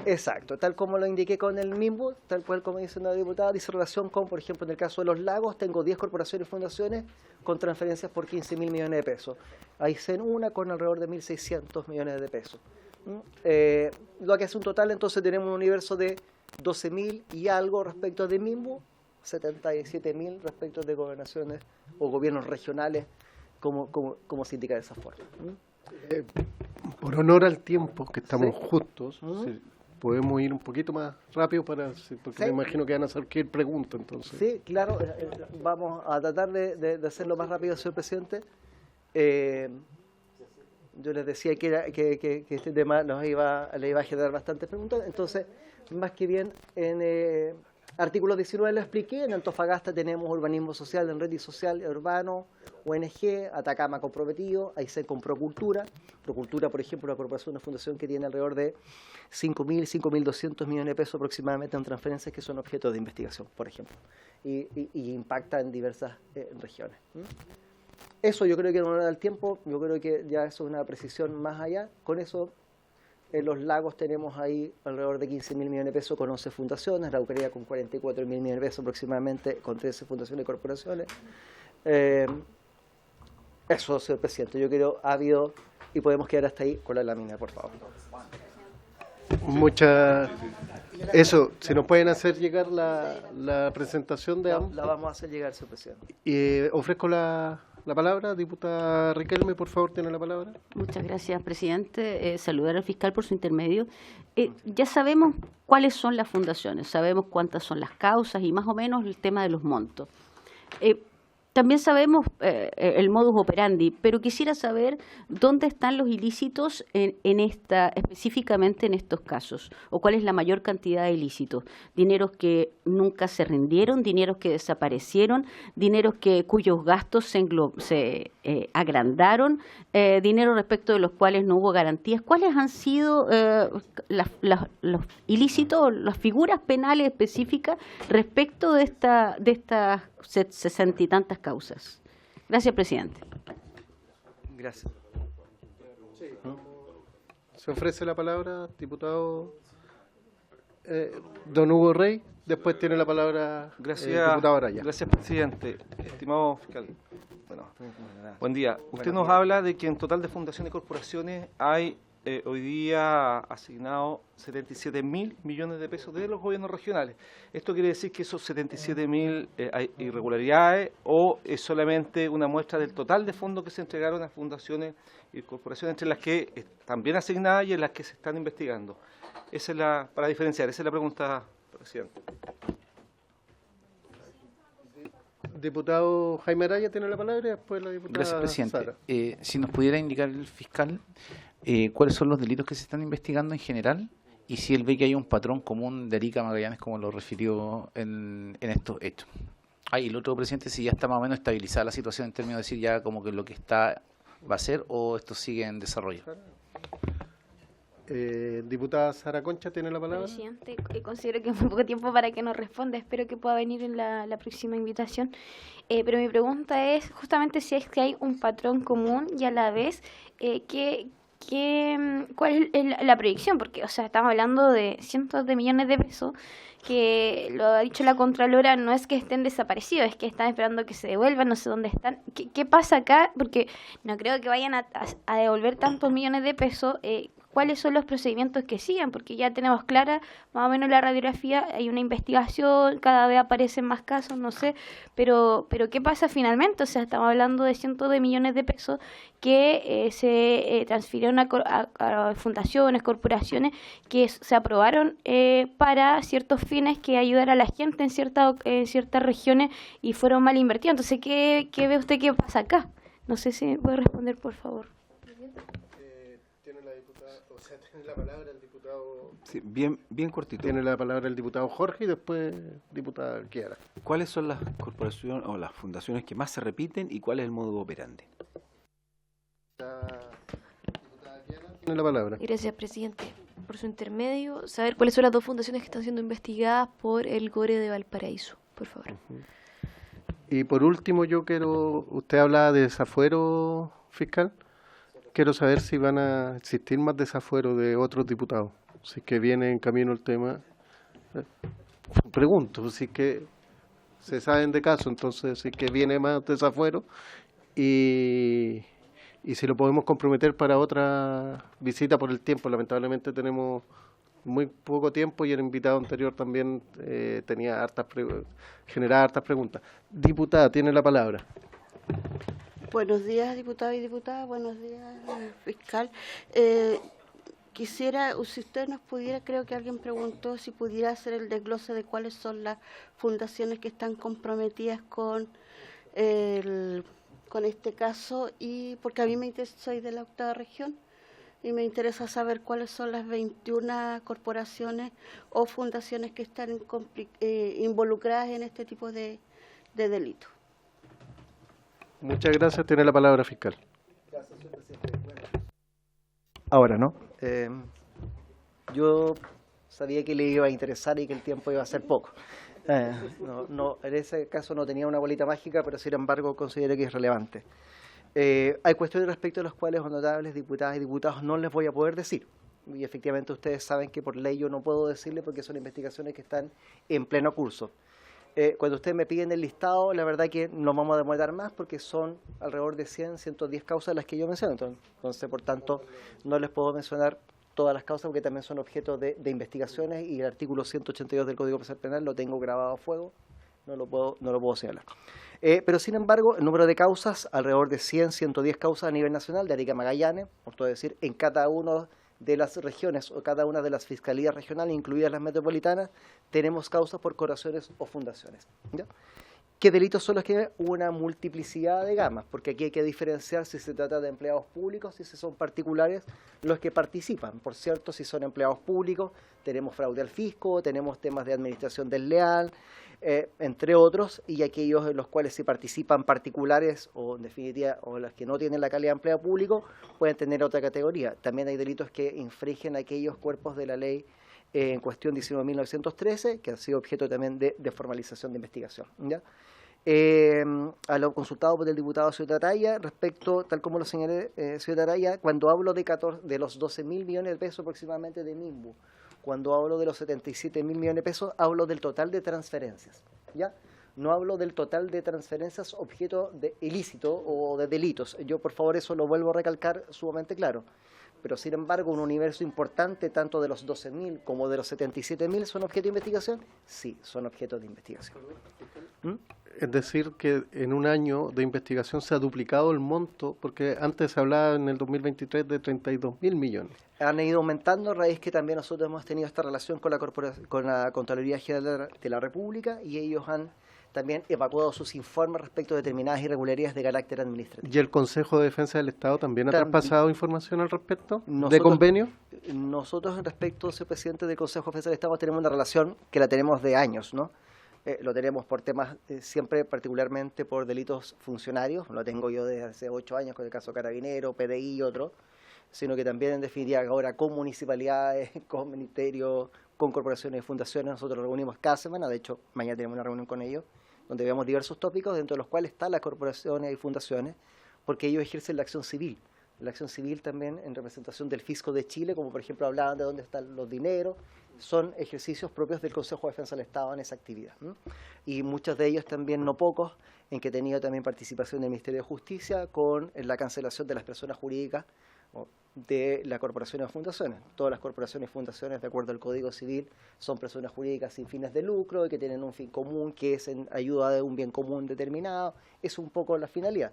exacto, tal como lo indiqué con el MIMBU, tal cual como dice una diputada, dice relación con, por ejemplo, en el caso de los lagos, tengo 10 corporaciones y fundaciones con transferencias por 15.000 millones de pesos. Ahí se una con alrededor de 1.600 millones de pesos. Lo que hace un total, entonces tenemos un universo de 12.000 y algo respecto de MIMBU, 77.000 respecto de gobernaciones o gobiernos regionales, como se indica de esa forma. Por honor al tiempo, que estamos justos, podemos ir un poquito más rápido porque me imagino que van a hacer cualquier pregunta, entonces. Sí, claro, vamos a tratar de hacerlo más rápido, señor presidente. Yo les decía que este tema le iba a generar bastantes preguntas, entonces, más que bien, en artículo 19 lo expliqué, en Antofagasta tenemos urbanismo social, en red y social, urbano, ONG, Atacama comprometido, ahí se con Procultura, por ejemplo, la corporación, una fundación que tiene alrededor de 5.000, 5.200 millones de pesos aproximadamente en transferencias que son objetos de investigación, por ejemplo, y impacta en diversas regiones. Eso yo creo que no da el tiempo, yo creo que ya eso es una precisión más allá. Con eso, en los lagos tenemos ahí alrededor de 15.000 millones de pesos con 11 fundaciones, la Araucanía con 44.000 millones de pesos aproximadamente con 13 fundaciones y corporaciones. Eso, señor presidente, yo creo ha habido, y podemos quedar hasta ahí con la lámina, por favor. Eso, si nos pueden hacer llegar la presentación de ambos. La vamos a hacer llegar, señor presidente. Ofrezco la palabra, diputada Riquelme, por favor, tiene la palabra. Muchas gracias, presidente. Saludar al fiscal por su intermedio. Ya sabemos cuáles son las fundaciones, sabemos cuántas son las causas y más o menos el tema de los montos. También sabemos el modus operandi, pero quisiera saber dónde están los ilícitos específicamente en estos casos, o cuál es la mayor cantidad de ilícitos. Dineros que nunca se rindieron, dineros que desaparecieron, dineros cuyos gastos se agrandaron, dinero respecto de los cuales no hubo garantías. ¿Cuáles han sido los ilícitos, las figuras penales específicas respecto de estas 60 y tantas causas? Gracias, presidente. Gracias. Se ofrece la palabra, diputado don Hugo Rey. Después tiene la palabra diputado Araya. Gracias, presidente. Estimado fiscal. Buen día. Usted nos habla de que en total de fundaciones y corporaciones hay hoy día asignado 77.000 millones de pesos de los gobiernos regionales. ¿Esto quiere decir que esos 77.000 hay irregularidades o es solamente una muestra del total de fondos que se entregaron a fundaciones y corporaciones entre las que están bien asignadas y en las que se están investigando? Esa es para diferenciar, esa es la pregunta, presidente. Diputado Jaime Araya tiene la palabra y después la diputada Gracias, presidente. Sara. Si nos pudiera indicar el fiscal cuáles son los delitos que se están investigando en general y si él ve que hay un patrón común de Arica Magallanes como lo refirió en estos hechos. Y el otro, presidente, si ya está más o menos estabilizada la situación en términos de decir ya como que lo que está va a ser o esto sigue en desarrollo. Diputada Sara Concha tiene la palabra. Presidente, considero que es muy poco tiempo para que nos responda. Espero que pueda venir en la próxima invitación. Pero mi pregunta es justamente si es que hay un patrón común y a la vez ¿cuál es la proyección? Porque, o sea, estamos hablando de cientos de millones de pesos que, lo ha dicho la Contralora, no es que estén desaparecidos, es que están esperando que se devuelvan, no sé dónde están. ¿Qué pasa acá? Porque no creo que vayan a devolver tantos millones de pesos. ¿Cuáles son los procedimientos que siguen? Porque ya tenemos clara más o menos la radiografía, hay una investigación, cada vez aparecen más casos, no sé, pero ¿qué pasa finalmente? O sea, estamos hablando de cientos de millones de pesos que se transfirieron a fundaciones, corporaciones, que se aprobaron para ciertos fines que ayudar a la gente en ciertas regiones y fueron mal invertidos. Entonces, ¿qué ve usted que pasa acá? No sé si me puede responder, por favor. Tiene la palabra el diputado. Sí, bien cortito. Tiene la palabra el diputado Jorge y después diputada Kiara. ¿Cuáles son las corporaciones o las fundaciones que más se repiten y cuál es el modo operandi? Tiene la palabra. Gracias, presidente. Por su intermedio, saber cuáles son las dos fundaciones que están siendo investigadas por el GORE de Valparaíso, por favor. Y por último, usted hablaba de desafuero fiscal. Quiero saber si van a existir más desafueros de otros diputados. Si es que viene en camino el tema. Pregunto, si es que se saben de caso, entonces si es que viene más desafuero y si lo podemos comprometer para otra visita por el tiempo. Lamentablemente tenemos muy poco tiempo y el invitado anterior también generaba hartas preguntas. Diputada, tiene la palabra. Buenos días, diputado y diputada. Buenos días, fiscal. Quisiera, si usted nos pudiera, creo que alguien preguntó si pudiera hacer el desglose de cuáles son las fundaciones que están comprometidas con este caso, y porque a mí soy de la 8ª región y me interesa saber cuáles son las 21 corporaciones o fundaciones que están involucradas en este tipo de delitos. Muchas gracias. Tiene la palabra fiscal. Gracias, señor presidente. Bueno. Ahora, ¿no? Yo sabía que le iba a interesar y que el tiempo iba a ser poco. En ese caso no tenía una bolita mágica, pero sin embargo considero que es relevante. Hay cuestiones respecto a las cuales, honorables diputadas y diputados, no les voy a poder decir. Y efectivamente ustedes saben que por ley yo no puedo decirle porque son investigaciones que están en pleno curso. Cuando ustedes me piden el listado, la verdad que no vamos a demorar más porque son alrededor de 110 causas las que yo menciono. Entonces, por tanto, no les puedo mencionar todas las causas porque también son objeto de investigaciones y el artículo 182 del Código Procesal Penal lo tengo grabado a fuego, no lo puedo señalar. Pero, sin embargo, el número de causas, alrededor de 110 causas a nivel nacional de Arica Magallanes, por todo decir, en cada uno de las regiones o cada una de las fiscalías regionales, incluidas las metropolitanas, tenemos causas por corporaciones o fundaciones. ¿Ya? ¿Qué delitos son los que hay? Una multiplicidad de gamas, porque aquí hay que diferenciar si se trata de empleados públicos y si son particulares los que participan. Por cierto, si son empleados públicos, tenemos fraude al fisco, tenemos temas de administración desleal, entre otros, y aquellos en los cuales si participan particulares o en definitiva o las que no tienen la calidad de empleado público pueden tener otra categoría. También hay delitos que infringen aquellos cuerpos de la ley en cuestión 19.913 que han sido objeto también de formalización de investigación. ¿Ya? A lo consultado por el diputado Ciudad Araya, respecto, tal como lo señalé, Ciudad Araya, cuando hablo de los 12.000 millones de pesos aproximadamente de MIMBU, cuando hablo de los 77.000 millones de pesos, hablo del total de transferencias, ¿ya? No hablo del total de transferencias objeto de ilícito o de delitos. Yo, por favor, eso lo vuelvo a recalcar sumamente claro. Pero, sin embargo, un universo importante, tanto de los 12.000 como de los 77.000, ¿son objeto de investigación? Sí, son objeto de investigación. Es decir, que en un año de investigación se ha duplicado el monto, porque antes se hablaba en el 2023 de 32.000 millones. Han ido aumentando a raíz que también nosotros hemos tenido esta relación con la Contraloría General de la República y ellos han también evacuado sus informes respecto de determinadas irregularidades de carácter administrativo. ¿Y el Consejo de Defensa del Estado también ha traspasado información al respecto de Nosotros- convenio? Nosotros, respecto, señor presidente, del Consejo de Defensa del Estado, tenemos una relación que la tenemos de años, ¿no? Lo tenemos por temas, siempre particularmente por delitos funcionarios, lo tengo yo desde hace 8 años con el caso Carabinero, PDI y otros, sino que también en definitiva ahora con municipalidades, con ministerios, con corporaciones y fundaciones, nosotros nos reunimos cada semana, de hecho mañana tenemos una reunión con ellos, donde vemos diversos tópicos, dentro de los cuales están las corporaciones y fundaciones, porque ellos ejercen la acción civil. La acción civil también en representación del Fisco de Chile, como por ejemplo hablaban de dónde están los dineros, son ejercicios propios del Consejo de Defensa del Estado en esa actividad, ¿no? Y muchos de ellos también, no pocos, en que he tenido también participación del Ministerio de Justicia con la cancelación de las personas jurídicas de las corporaciones o fundaciones. Todas las corporaciones y fundaciones, de acuerdo al Código Civil, son personas jurídicas sin fines de lucro y que tienen un fin común, que es en ayuda de un bien común determinado. Es un poco la finalidad.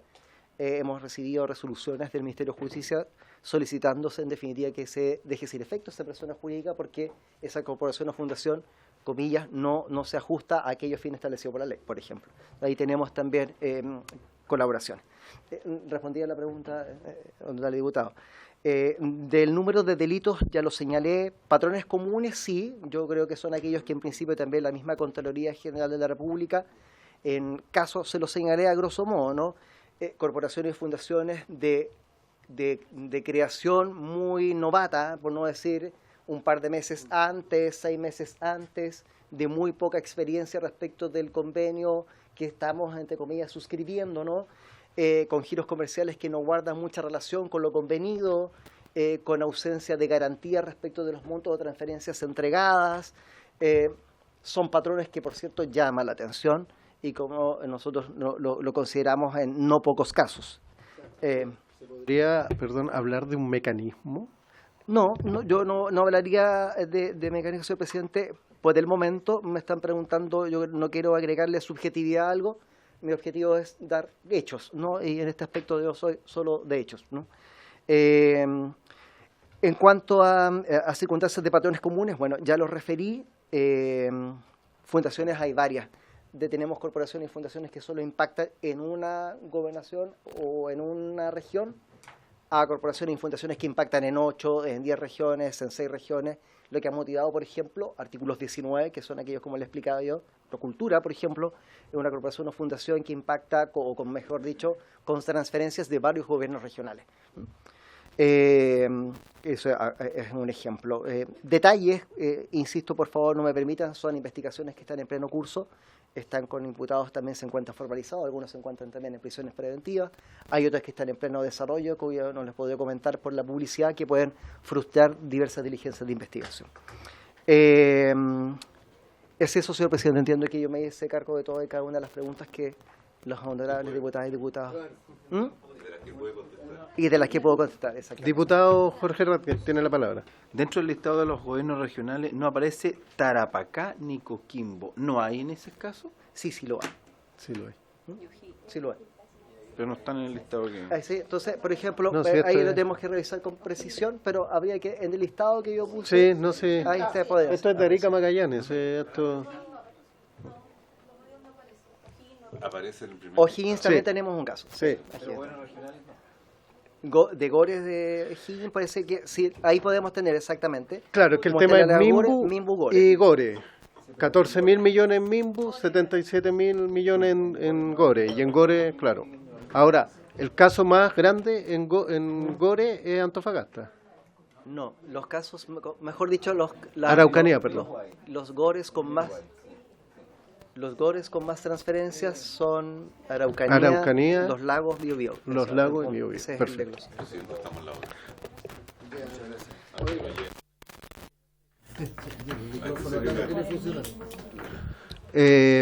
Hemos recibido resoluciones del Ministerio de Justicia solicitándose, en definitiva, que se deje sin efecto esa persona jurídica porque esa corporación o fundación, comillas, no se ajusta a aquellos fines establecidos por la ley, por ejemplo. Ahí tenemos también colaboraciones. Respondí a la pregunta, honorable diputado. Del número de delitos, ya lo señalé, patrones comunes sí, yo creo que son aquellos que en principio también la misma Contraloría General de la República, en caso se lo señalé a grosso modo, ¿no? Corporaciones y fundaciones de creación muy novata, por no decir un par de meses antes, 6 meses antes, de muy poca experiencia respecto del convenio que estamos, entre comillas, suscribiendo, ¿no? Con giros comerciales que no guardan mucha relación con lo convenido, con ausencia de garantía respecto de los montos de transferencias entregadas. Son patrones que, por cierto, llaman la atención y como nosotros lo consideramos en no pocos casos. ¿Se podría, hablar de un mecanismo? No, yo no hablaría de mecanismo, señor presidente. Por el momento me están preguntando, yo no quiero agregarle subjetividad a algo, mi objetivo es dar hechos, ¿no? Y en este aspecto yo soy solo de hechos, ¿no? En cuanto a circunstancias de patrones comunes, bueno, ya los referí, fundaciones hay varias. Tenemos corporaciones y fundaciones que solo impactan en una gobernación o en una región, a corporaciones y fundaciones que impactan en 8, en 10 regiones, en 6 regiones, lo que ha motivado, por ejemplo, artículos 19, que son aquellos, como le explicaba yo, Procultura, por ejemplo, es una corporación o fundación que impacta, mejor dicho, con transferencias de varios gobiernos regionales. Eso es un ejemplo. Detalles, insisto, por favor, no me permitan, son investigaciones que están en pleno curso, están con imputados, también se encuentran formalizados, algunos se encuentran también en prisiones preventivas, hay otras que están en pleno desarrollo, que yo no les puedo comentar por la publicidad, que pueden frustrar diversas diligencias de investigación. Es eso, señor presidente, entiendo que yo me hice cargo de todas y cada una de las preguntas que los honorables diputadas y diputados... Y de las que puedo contestar, exactamente. Diputado Jorge Ratke, tiene la palabra. Dentro del listado de los gobiernos regionales no aparece Tarapacá ni Coquimbo. ¿No hay en ese caso? Sí, sí lo hay. Sí lo hay. Sí lo hay. Pero no están en el listado que... Sí, entonces, por ejemplo, No, sí, ahí esto lo es- tenemos que revisar con precisión, pero habría que, en el listado que yo puse... Sí, no sé. Ahí está, podemos. Esto es de Arica Magallanes. Esto... Aparece en el primer. O'Higgins también Sí. tenemos un caso. Sí. De Gores de O'Higgins parece que sí, ahí podemos tener exactamente. Claro, es que el Como tema es está la Mimbu, Gores. y Gore. 14.000 millones en Mimbu, 77.000 millones en Gore. Y en Gore, claro. Ahora, el caso más grande en Gore es Antofagasta. No, los casos, mejor dicho, Araucanía, perdón. Los Gores con más... Los Gores con más transferencias son Araucanía, los lagos Biobío. Los lagos y Biobío. Ese es el Perfecto. desglose. Presidente, estamos en la hora.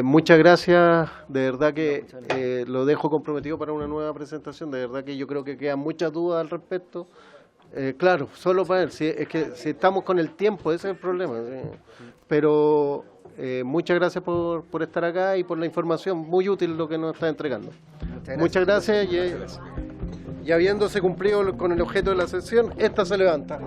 Muchas gracias, de verdad que lo dejo comprometido para una nueva presentación, de verdad que yo creo que quedan muchas dudas al respecto. Claro, solo para ver, es que si estamos con el tiempo, ese es el problema. Pero muchas gracias por estar acá y por la información, muy útil lo que nos está entregando. Muchas gracias y habiéndose cumplido con el objeto de la sesión, esta se levanta.